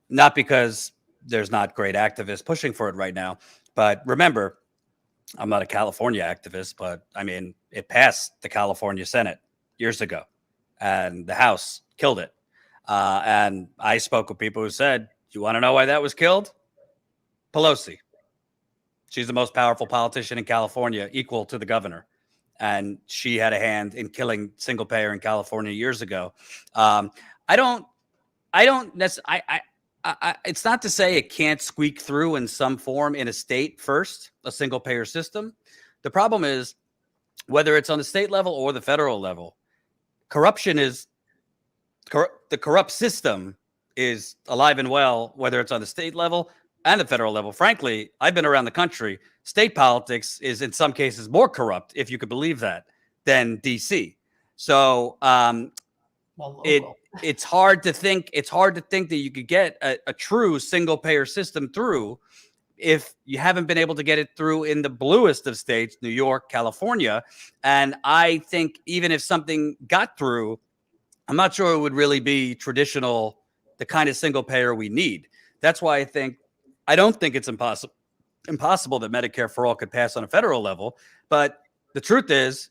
Not because there's not great activists pushing for it right now, but remember, I'm not a California activist, but I mean, it passed the California Senate years ago and the House killed it. And I spoke with people who said, you want to know why that was killed? Pelosi. She's the most powerful politician in California, equal to the governor. And she had a hand in killing single payer in California years ago. It's not to say it can't squeak through in some form in a state first, a single payer system. The problem is whether it's on the state level or the federal level, the corrupt system is alive and well, whether it's on the state level and the federal level. Frankly, I've been around the country. State politics is in some cases more corrupt, if you could believe that, than DC. So it's hard to think that you could get a true single payer system through if you haven't been able to get it through in the bluest of states, New York, California. And I think even if something got through, I'm not sure it would really be traditional, the kind of single payer we need. That's why I don't think it's impossible that Medicare for All could pass on a federal level. But the truth is,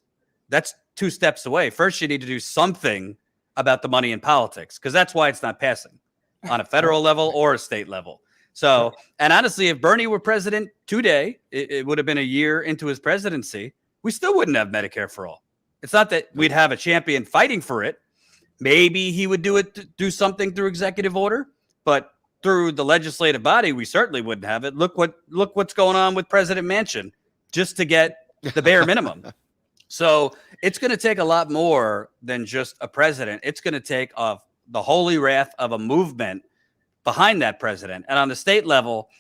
that's two steps away. First, you need to do something about the money in politics, because that's why it's not passing on a federal level or a state level. So, and honestly, if Bernie were president today, it would have been a year into his presidency, we still wouldn't have Medicare for All. It's not that we'd have a champion fighting for it. Maybe he would do something through executive order, but through the legislative body, we certainly wouldn't have it. Look what's going on with President Manchin just to get the bare minimum. So it's going to take a lot more than just a president. It's going to take the holy wrath of a movement behind that president. And on the state level,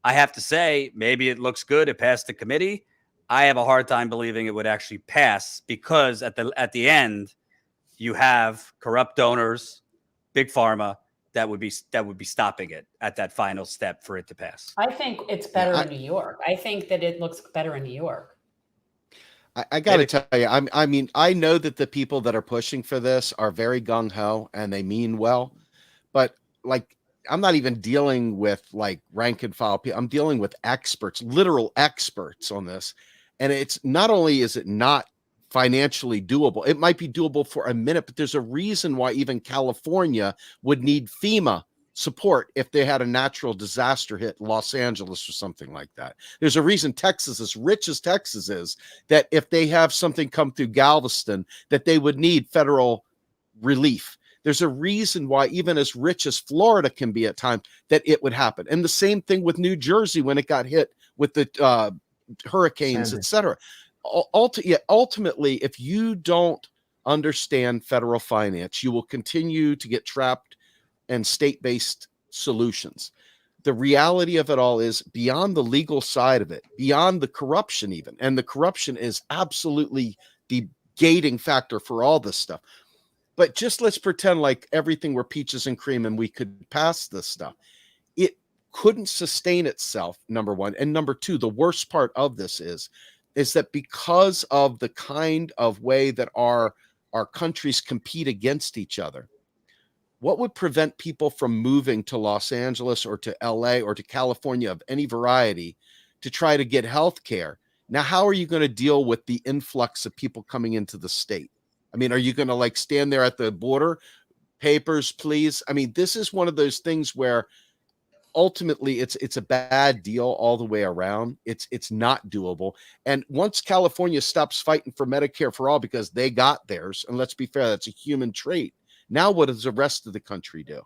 I have to say, maybe it looks good. It passed the committee. I have a hard time believing it would actually pass, because at the end, you have corrupt donors, big pharma, that would be stopping it at that final step for it to pass. I think it's better in New York. I think that it looks better in New York. I got to tell you, I mean, I know that the people that are pushing for this are very gung ho and they mean well, but like, I'm not even dealing with like rank and file people. I'm dealing with experts, literal experts on this. And it's not only is it not financially doable, it might be doable for a minute, but there's a reason why even California would need FEMA support if they had a natural disaster hit Los Angeles or something like that. There's a reason Texas, as rich as Texas is, that if they have something come through Galveston, that they would need federal relief. There's a reason why even as rich as Florida can be at times, that it would happen. And the same thing with New Jersey when it got hit with the hurricanes, etc. Ultimately, if you don't understand federal finance, you will continue to get trapped in state-based solutions. The reality of it all is beyond the legal side of it, beyond the corruption even, and the corruption is absolutely the gating factor for all this stuff. But just let's pretend like everything were peaches and cream and we could pass this stuff. It couldn't sustain itself, number one. And number two, the worst part of this is that because of the kind of way that our countries compete against each other, what would prevent people from moving to Los Angeles or to LA or to California of any variety to try to get health care? Now, how are you going to deal with the influx of people coming into the state? I mean, are you going to like stand there at the border? Papers, please. I mean, this is one of those things where ultimately it's a bad deal all the way around. It's not doable. And once California stops fighting for Medicare for all because they got theirs, and let's be fair, that's a human trait. Now what does the rest of the country do?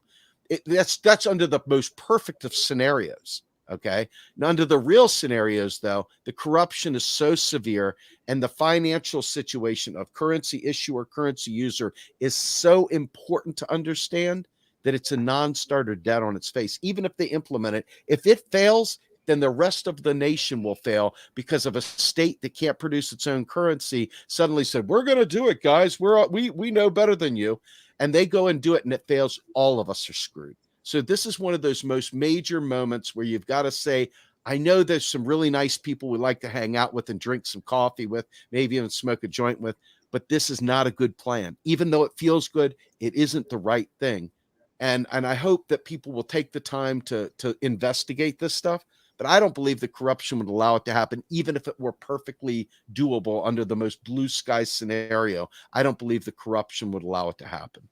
That's under the most perfect of scenarios. Okay. Now, under the real scenarios, though, the corruption is so severe and the financial situation of currency issuer, currency user is so important to understand that it's a non-starter debt on its face. Even if they implement it, if it fails, then the rest of the nation will fail because of a state that can't produce its own currency suddenly said, we're going to do it, guys. We know better than you. And they go and do it and it fails. All of us are screwed. So this is one of those most major moments where you've got to say, I know there's some really nice people we like to hang out with and drink some coffee with, maybe even smoke a joint with, but this is not a good plan. Even though it feels good, it isn't the right thing. And I hope that people will take the time to investigate this stuff, but I don't believe the corruption would allow it to happen, even if it were perfectly doable under the most blue sky scenario. I don't believe the corruption would allow it to happen.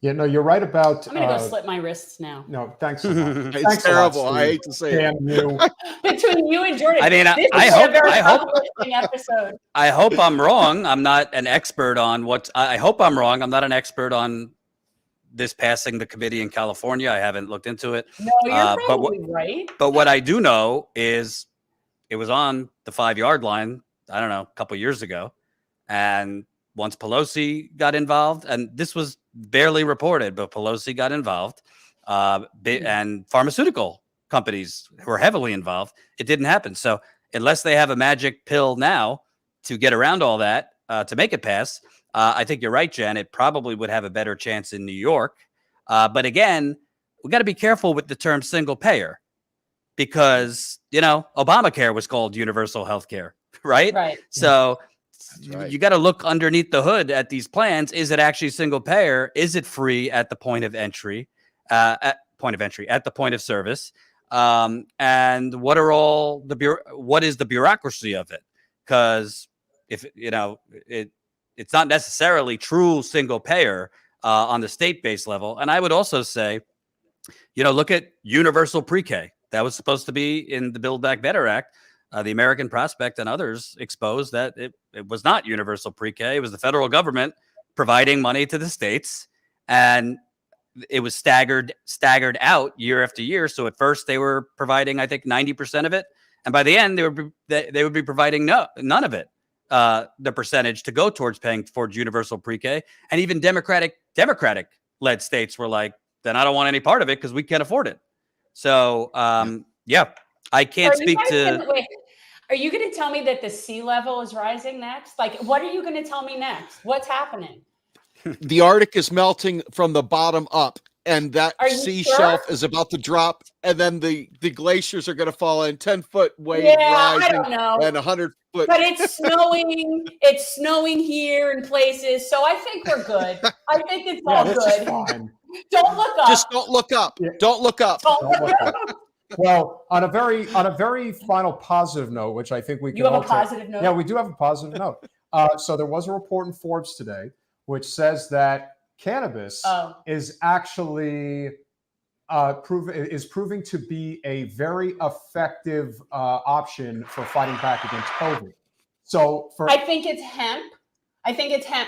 Yeah, no, you're right about. I'm gonna go slit my wrists now. No, thanks. It's It's terrible. I hate to say Damn you. Between you and Jordan, I mean, this I is hope- a very I hope- uplifting episode. I hope I'm wrong. I'm not an expert on what. I hope I'm wrong. I'm not an expert on this passing the committee in California. I haven't looked into it. No, you're probably right. But what I do know is it was on the 5-yard line, I don't know, a couple years ago. And once Pelosi got involved, and this was barely reported, but Pelosi got involved, and pharmaceutical companies were heavily involved, it didn't happen. So unless they have a magic pill now to get around all that, to make it pass, I think you're right, Jen. It probably would have a better chance in New York. But again, we got to be careful with the term single payer because, Obamacare was called universal health care, right? Right. So right. you got to look underneath the hood at these plans. Is it actually single payer? Is it free at the point of entry, at the point of service? And what are all what is the bureaucracy of it? Because if, it's not necessarily true single payer on the state-based level. And I would also say, look at universal pre-K. That was supposed to be in the Build Back Better Act. The American Prospect and others exposed that it was not universal pre-K. It was the federal government providing money to the states, and it was staggered out year after year. So at first they were providing, I think, 90% of it, and by the end they would be providing none of it. The percentage to go towards paying towards universal pre-K, and even Democratic-led states were like, "Then I don't want any part of it because we can't afford it." So, I can't speak to. Wait, are you going to tell me that the sea level is rising next? Like, what are you going to tell me next? What's happening? The Arctic is melting from the bottom up, and that sea shelf is about to drop, and then the glaciers are going to fall in 10-foot wave rising, I don't know. And 100-foot. But it's snowing. It's snowing here in places, so I think we're good. I think it's all good. Fine. Don't look up. Just don't look up. Yeah. Don't look up. Don't look up. Well, on a very final positive note, which I think we can. You have a positive note? Yeah, we do have a positive note. So there was a report in Forbes today which says that cannabis is actually proving to be a very effective option for fighting back against COVID. So I think it's hemp.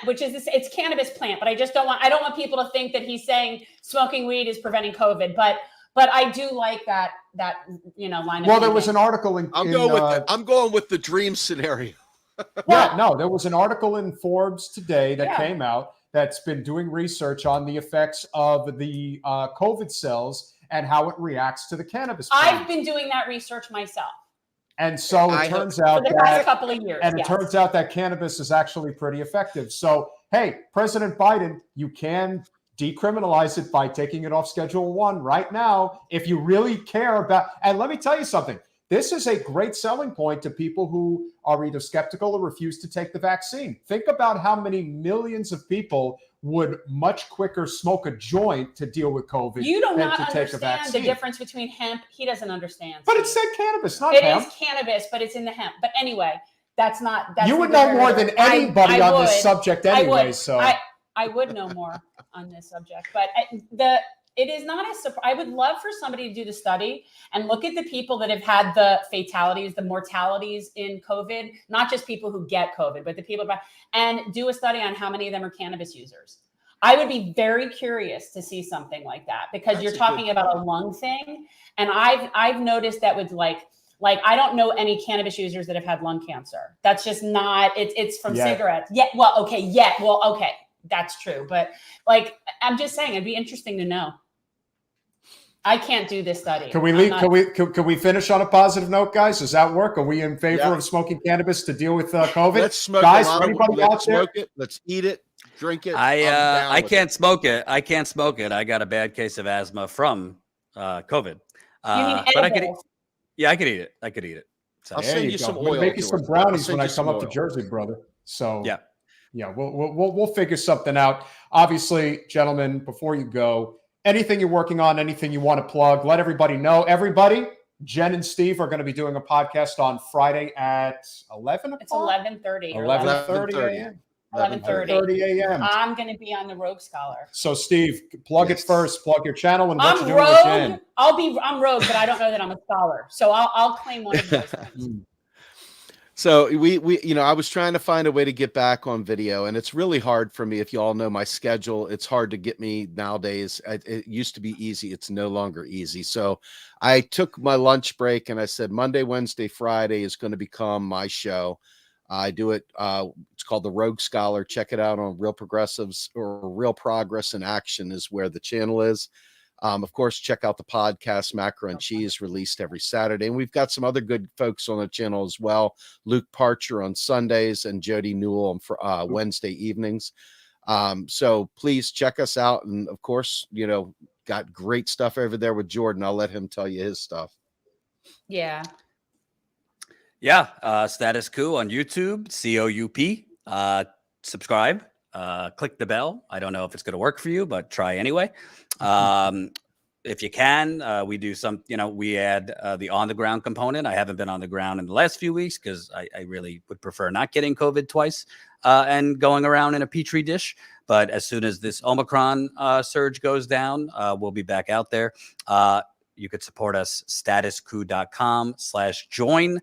Which is it's cannabis plant, but I don't want people to think that he's saying smoking weed is preventing COVID, but I do like that line of. Well, there was an article in. I'm going with the dream scenario. There was an article in Forbes today that came out that's been doing research on the effects of the COVID cells and how it reacts to the cannabis plant. I've been doing that research myself. And so it turns out for the past couple of years. And it turns out that cannabis is actually pretty effective. So, hey, President Biden, you can decriminalize it by taking it off Schedule 1 right now if you really care about. And let me tell you something. This is a great selling point to people who are either skeptical or refuse to take the vaccine. Think about how many millions of people would much quicker smoke a joint to deal with COVID you do than not to take a understand vaccine. the difference between hemp. He doesn't understand. But it said cannabis, not hemp. hemp. It is cannabis, but it's in the hemp. But anyway, that's you would know more than anybody on this subject anyway. I would know more on this subject, but it is not a surprise. I would love for somebody to do the study and look at the people that have had the fatalities, the mortalities in COVID, not just people who get COVID, but the people, and do a study on how many of them are cannabis users. I would be very curious to see something like that because you're talking about a lung thing. And I've noticed that with like I don't know any cannabis users that have had lung cancer. That's just not, it's from cigarettes. Okay. That's true. But I'm just saying, it'd be interesting to know. I can't do this study. Can we leave? Can we finish on a positive note, guys? Does that work? Are we in favor of smoking cannabis to deal with COVID? Let's smoke guys. Let's smoke it. Let's eat it. Drink it. I can't smoke it. I can't smoke it. I got a bad case of asthma from COVID. You mean but I could eat it. I could eat it. So I'll send you some oil. Make you some brownies when I come up to Jersey, brother. So yeah, we'll figure something out. Obviously, gentlemen, before you go, anything you're working on, anything you want to plug, let everybody know. Everybody, Jen and Steve are going to be doing a podcast on Friday at 11 o'clock. It's 11:30. 11:30 a.m. 11:30 a.m. I'm going to be on the Rogue Scholar. So, Steve, plug it first. Plug your channel and what I'm you're doing with Jen. I'm Rogue, but I don't know that I'm a scholar. So I'll claim one of those things. So we I was trying to find a way to get back on video, and it's really hard for me. If you all know my schedule, it's hard to get me nowadays. It used to be easy. It's no longer easy. So I took my lunch break and I said Monday, Wednesday, Friday is going to become my show. I do it. It's called the Rogue Scholar. Check it out on Real Progressives, or Real Progress in Action is where the channel is. Of course, check out the podcast Macro and Cheese, released every Saturday. And we've got some other good folks on the channel as well. Luke Parcher on Sundays and Jody Newell on Wednesday evenings. So please check us out. And of course, got great stuff over there with Jordan. I'll let him tell you his stuff. Yeah. Yeah. Status Coup on YouTube, COUP. Subscribe. Click the bell. I don't know if it's going to work for you, but try anyway. If you can, we do some, we add the on the ground component. I haven't been on the ground in the last few weeks because I really would prefer not getting COVID twice and going around in a petri dish. But as soon as this Omicron surge goes down, we'll be back out there. You could support us, statuscoup.com/join.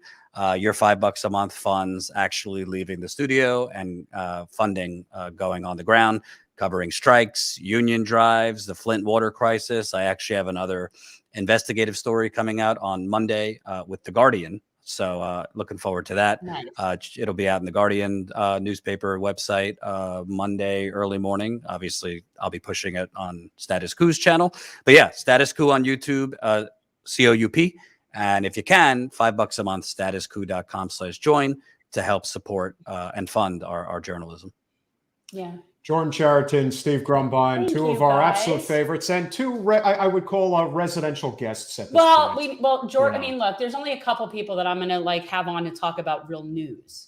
Your $5 a month funds actually leaving the studio and funding going on the ground, covering strikes, union drives, the Flint water crisis. I actually have another investigative story coming out on Monday with The Guardian. So looking forward to that. Nice. It'll be out in The Guardian newspaper website Monday early morning. Obviously, I'll be pushing it on Status Coup's channel. But yeah, Status Coup on YouTube, COUP. And if you can, $5 a month, statuscoup.com/join to help support and fund our journalism. Yeah. Jordan Chariton, Steve Grumbine, Thank two you, of our guys. absolute favorites, and two I would call residential guests at this point. Jordan. I mean, look, there's only a couple people that I'm going to have on to talk about real news.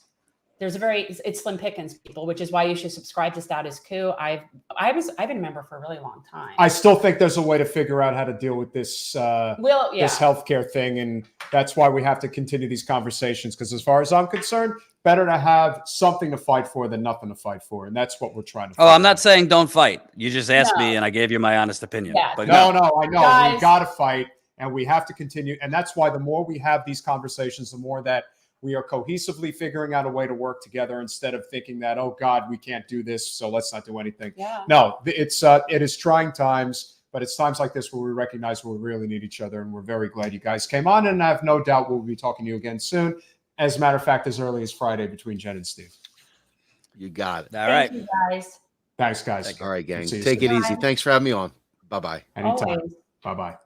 There's it's slim pickings, people, which is why you should subscribe to Status Coup. I've been a member for a really long time. I still think there's a way to figure out how to deal with this this healthcare thing, and that's why we have to continue these conversations. Because as far as I'm concerned, better to have something to fight for than nothing to fight for, and that's what we're trying to. I'm not saying don't fight. You just asked me, and I gave you my honest opinion. Yeah. But no, I know Guys, we got to fight, and we have to continue, and that's why the more we have these conversations, the more that we are cohesively figuring out a way to work together instead of thinking that, oh God, we can't do this, so let's not do anything. Yeah. No, it is trying times, but it's times like this where we recognize we really need each other, and we're very glad you guys came on, and I have no doubt we'll be talking to you again soon. As a matter of fact, as early as Friday between Jen and Steve. You got it. All right. Thank you, guys. Thanks, guys. All right, gang. See you Take soon. it easy. Thanks for having me on. Bye-bye. Anytime. Always. Bye-bye.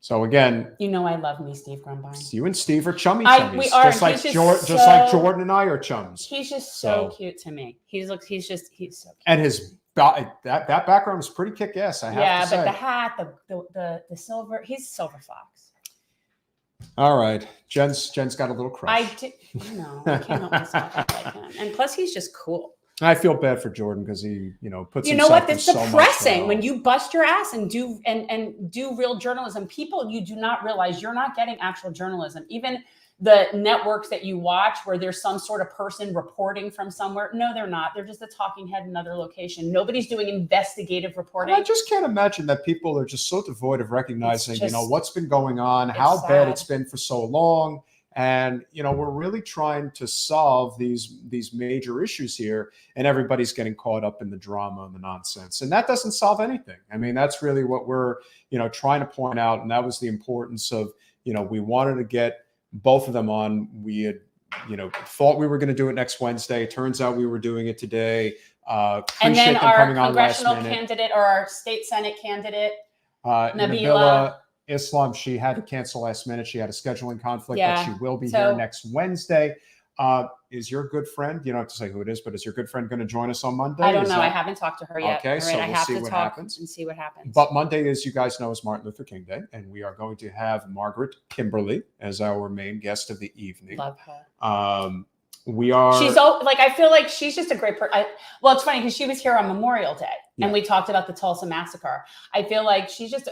So again, I love me, Steve Grumbine. you and Steve are chummies. We are. Just like Jordan and I are chums. He's just so cute to me. He's so cute. And his that background is pretty kick-ass, I have to say. But the hat, the silver, he's a silver fox. All right. Jen's got a little crush. I can't help myself. I like him. And plus he's just cool. I feel bad for Jordan because he, puts you know himself what? It's through so depressing much, when you bust your ass and do real journalism. People, you do not realize you're not getting actual journalism. Even the networks that you watch where there's some sort of person reporting from somewhere. No, they're not. They're just a talking head in another location. Nobody's doing investigative reporting. I just can't imagine that people are just so devoid of recognizing, what's been going on, how bad it's been for so long. And, we're really trying to solve these major issues here, and everybody's getting caught up in the drama and the nonsense. And that doesn't solve anything. I mean, that's really what we're, trying to point out. And that was the importance of, we wanted to get both of them on. We had, thought we were going to do it next Wednesday. It turns out we were doing it today. And then our congressional candidate or our state Senate candidate Nabliah Islam, she had to cancel last minute. She had a scheduling conflict, but she will be here next Wednesday. Is your good friend, you don't have to say who it is, but is your good friend going to join us on Monday? I don't know. I haven't talked to her yet. Okay, so we'll see what happens. And see what happens. But Monday, as you guys know, is Martin Luther King Day, and we are going to have Margaret Kimberly as our main guest of the evening. Love her. She's like, I feel like she's just a great person. Well, it's funny because she was here on Memorial Day, and we talked about the Tulsa massacre. I feel like she's just.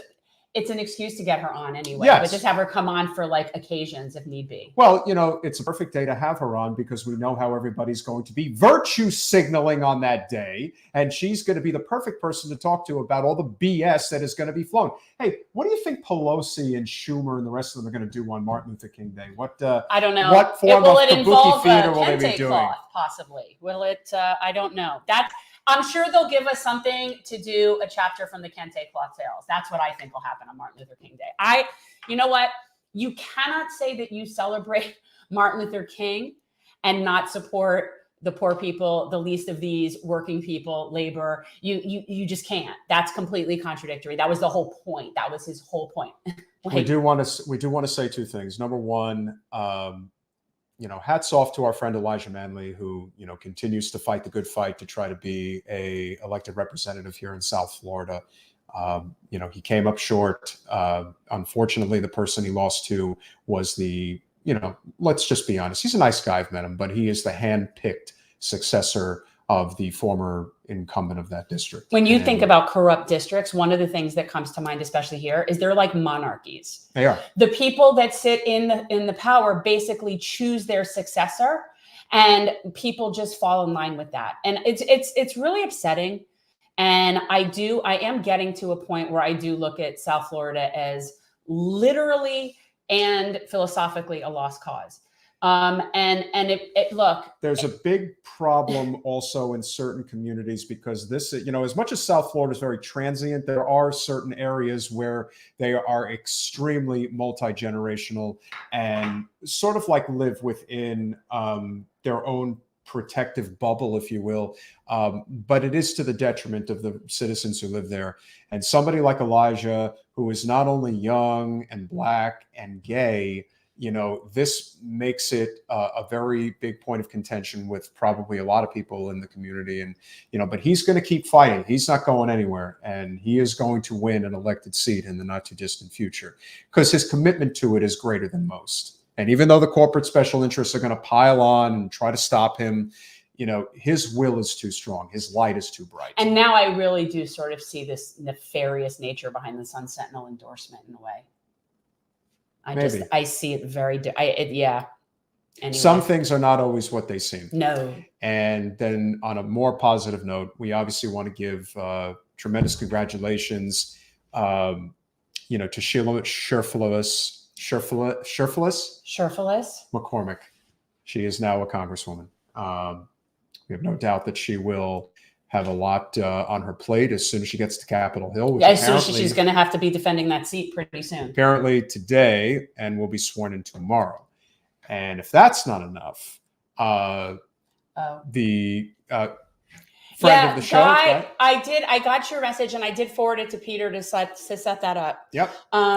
It's an excuse to get her on anyway, but just have her come on for like occasions if need be. Well, it's a perfect day to have her on because we know how everybody's going to be virtue signaling on that day. And she's going to be the perfect person to talk to about all the BS that is going to be flown. Hey, what do you think Pelosi and Schumer and the rest of them are going to do on Martin Luther King Day? I don't know. What form of kabuki theater will they be doing? Cloth, possibly. Will it? I don't know. I'm sure they'll give us something to do a chapter from the Kente cloth sales. That's what I think will happen on Martin Luther King Day. You know what? You cannot say that you celebrate Martin Luther King and not support the poor people, the least of these, working people, labor. You just can't. That's completely contradictory. That was the whole point. That was his whole point. We do want to say two things. Number one, hats off to our friend Elijah Manley, who, continues to fight the good fight to try to be a elected representative here in South Florida. He came up short. Unfortunately, the person he lost to was let's just be honest. He's a nice guy, I've met him, but he is the hand-picked successor of the former incumbent of that district. When you think about corrupt districts, one of the things that comes to mind, especially here, is they're like monarchies. They are. The people that sit in the power basically choose their successor, and people just fall in line with that. And it's really upsetting. And I am getting to a point where I do look at South Florida as literally and philosophically a lost cause. There's a big problem also in certain communities because this, as much as South Florida is very transient, there are certain areas where they are extremely multi-generational and sort of like live within their own protective bubble, if you will. But it is to the detriment of the citizens who live there. And somebody like Elijah, who is not only young and Black and gay, this makes it a very big point of contention with probably a lot of people in the community. And, but he's going to keep fighting. He's not going anywhere. And he is going to win an elected seat in the not too distant future because his commitment to it is greater than most. And even though the corporate special interests are going to pile on and try to stop him, his will is too strong. His light is too bright. And now I really do sort of see this nefarious nature behind the Sun Sentinel endorsement in a way. I see it very, yeah. Anyway. Some things are not always what they seem. No. And then on a more positive note, we obviously want to give tremendous congratulations, to Sheila Sherfulis McCormick. She is now a congresswoman. We have no doubt that she will have a lot on her plate as soon as she gets to Capitol Hill. Yeah, so she's going to have to be defending that seat pretty soon. Apparently today, and will be sworn in tomorrow. And if that's not enough, the friend of the show. I got your message and I did forward it to Peter to set that up. Yep.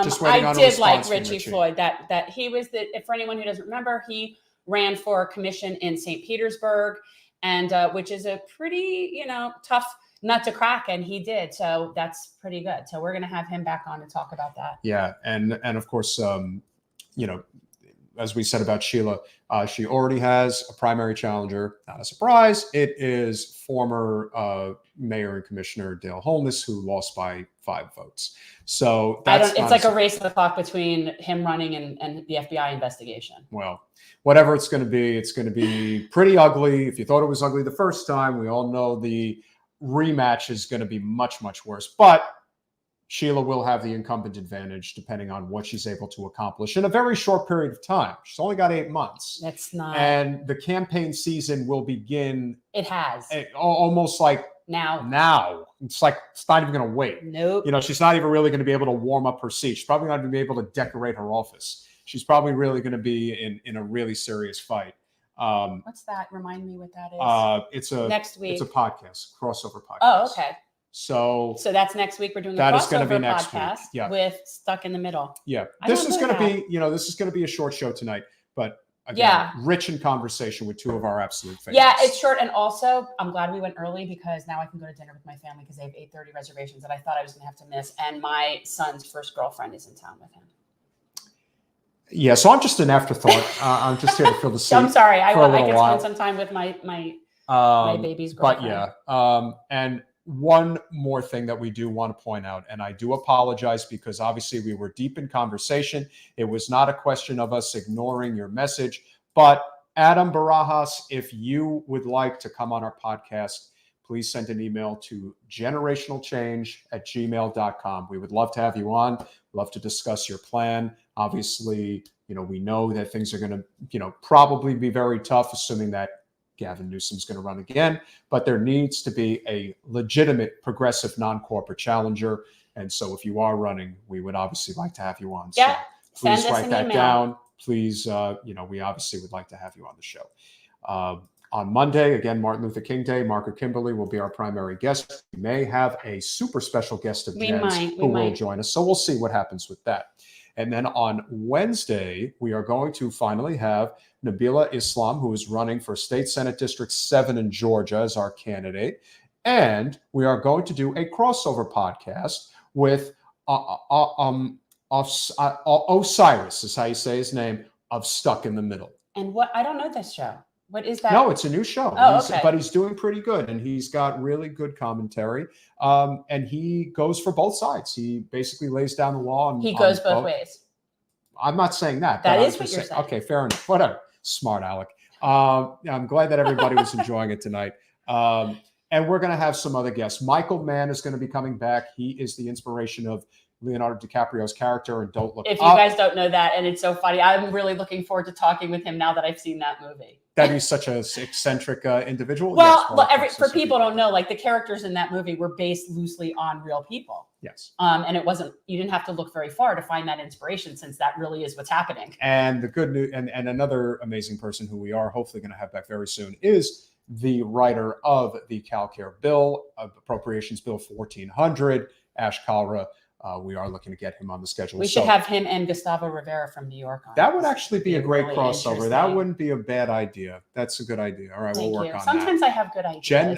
Just waiting on a response like Richie Floyd. That he was for anyone who doesn't remember, he ran for commission in St. Petersburg, and which is a pretty tough nut to crack, and he did. So that's pretty good. So we're gonna have him back on to talk about that. Yeah, and of course, as we said about Sheila, she already has a primary challenger. Not a surprise. It is former Mayor and Commissioner Dale Holness, who lost by 5 votes. So it's like a race to the clock between him running and the FBI investigation. Well, whatever it's going to be pretty ugly. If you thought it was ugly the first time, we all know the rematch is going to be much, much worse. But Sheila will have the incumbent advantage depending on what she's able to accomplish in a very short period of time. She's only got 8 months. That's not. And the campaign season will begin. It has. Almost like now. It's like, it's not even going to wait. Nope. She's not even really going to be able to warm up her seat. She's probably not going to be able to decorate her office. She's probably really going to be in a really serious fight. What's that? Remind me what that is. It's a next week. It's a podcast, crossover podcast. Oh, okay. So that's next week. We're doing a that is going to crossover be next podcast week. Yeah. with Stuck in the Middle. Yeah. I This don't is know going to that. be, this is going to be a short show tonight, but again, rich in conversation with two of our absolute favorites. Yeah, it's short. And also, I'm glad we went early because now I can go to dinner with my family because they have 8:30 reservations that I thought I was going to have to miss. And my son's first girlfriend is in town with him. Yeah, so I'm just an afterthought. I'm just here to fill the seat. I'm sorry. I can while. spend some time with my baby's girlfriend. But yeah, and one more thing that we do want to point out, and I do apologize because obviously we were deep in conversation. It was not a question of us ignoring your message, but Adam Barajas, if you would like to come on our podcast, please send an email to generationalchange@gmail.com. We would love to have you on, love to discuss your plan. Obviously, we know that things are going to, probably be very tough, assuming that Gavin Newsom's going to run again, but there needs to be a legitimate progressive non-corporate challenger. And so if you are running, we would obviously like to have you on. Yeah, so please send us write an that email. down. Please, we obviously would like to have you on the show. On Monday, again, Martin Luther King Day, Margaret Kimberly will be our primary guest. We may have a super special guest of Jen's who will join us. So we'll see what happens with that. And then on Wednesday, we are going to finally have Nabliah Islam, who is running for State Senate District 7 in Georgia as our candidate. And we are going to do a crossover podcast with Osiris, is how you say his name, of Stuck in the Middle. And I don't know this show. What is that? No, it's a new show. Okay. But he's doing pretty good, and he's got really good commentary. And he goes for both sides. He basically lays down the law. He goes both ways. I'm not saying that. That is what you're saying. Okay, fair enough. Whatever. Smart Alec. I'm glad that everybody was enjoying it tonight. And we're going to have some other guests. Michael Mann is going to be coming back. He is the inspiration of Leonardo DiCaprio's character in Don't Look Up. If you guys don't know that, and it's so funny, I'm really looking forward to talking with him now that I've seen that movie. That he's such an eccentric individual. Well, for people who don't know, like the characters in that movie were based loosely on real people. Yes. And it wasn't, you didn't have to look very far to find that inspiration, since that really is what's happening. And the good news, and another amazing person who we are hopefully going to have back very soon is the writer of the CalCare bill, Appropriations Bill 1400, Ash Kalra. We are looking to get him on the schedule. We should have him and Gustavo Rivera from New York on. That would actually be a great really crossover. That wouldn't be a bad idea. That's a good idea. All right, we'll work on that. Sometimes I have good ideas. Jen,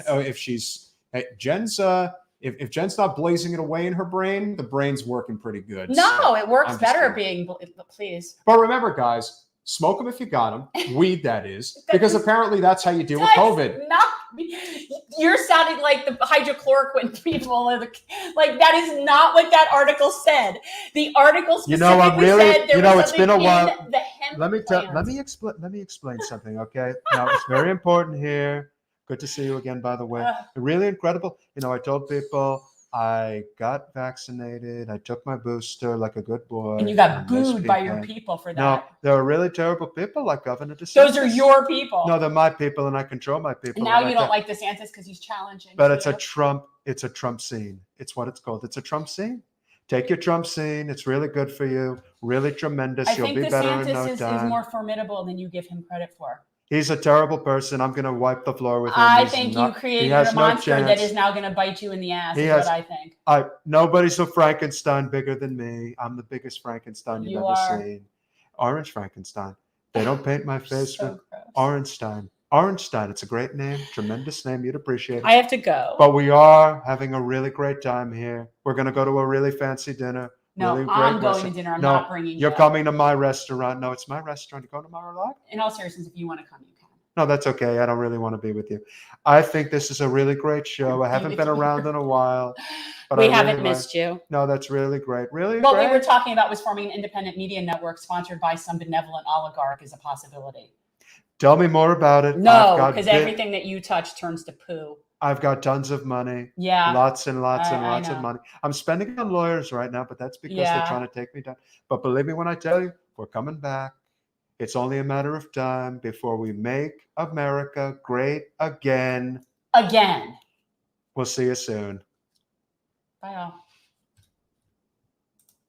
if Jen's not blazing it away in her brain, the brain's working pretty good. No, so it works better being, please. But remember, guys, smoke them if you got them. Weed, that is. Because apparently that's how you deal with COVID. You're sounding like the hydrochloroquine people. Like, that is not what that article said. The article specifically said there was it's been a while. The hemp Let me explain something, okay? Now, it's very important here. Good to see you again, by the way. Really incredible. I told people I got vaccinated. I took my booster like a good boy. And you got booed by your people for that. No, there are really terrible people like Governor DeSantis. Those are your people. No, they're my people, and I control my people. And now you don't like DeSantis because he's challenging. But it's a Trump scene. It's what it's called. It's a Trump scene. Take your Trump scene. It's really good for you. Really tremendous. You'll be better in no time. I think DeSantis is more formidable than you give him credit for. He's a terrible person. I'm going to wipe the floor with him. I think you created a monster that is now going to bite you in the ass, is what I think. Nobody's a Frankenstein bigger than me. I'm the biggest Frankenstein you've ever seen. Orange Frankenstein. They don't paint my face with Orangestein. Orangestein. It's a great name. Tremendous name. You'd appreciate it. I have to go. But we are having a really great time here. We're going to go to a really fancy dinner. No, really I'm going to dinner. I'm not bringing you. You're coming to my restaurant. No, it's my restaurant. You go tomorrow night? In all seriousness, if you want to come, you can. No, that's okay. I don't really want to be with you. I think this is a really great show. I haven't been around in a while. But we haven't missed you. No, that's really great. Really What we were talking about was forming an independent media network sponsored by some benevolent oligarch is a possibility. Tell me more about it. No, because everything that you touch turns to poo. I've got tons of money. Yeah. Lots and lots and lots of money. I'm spending it on lawyers right now, but that's because they're trying to take me down. But believe me when I tell you, we're coming back. It's only a matter of time before we make America great again. Again. We'll see you soon. Bye, all.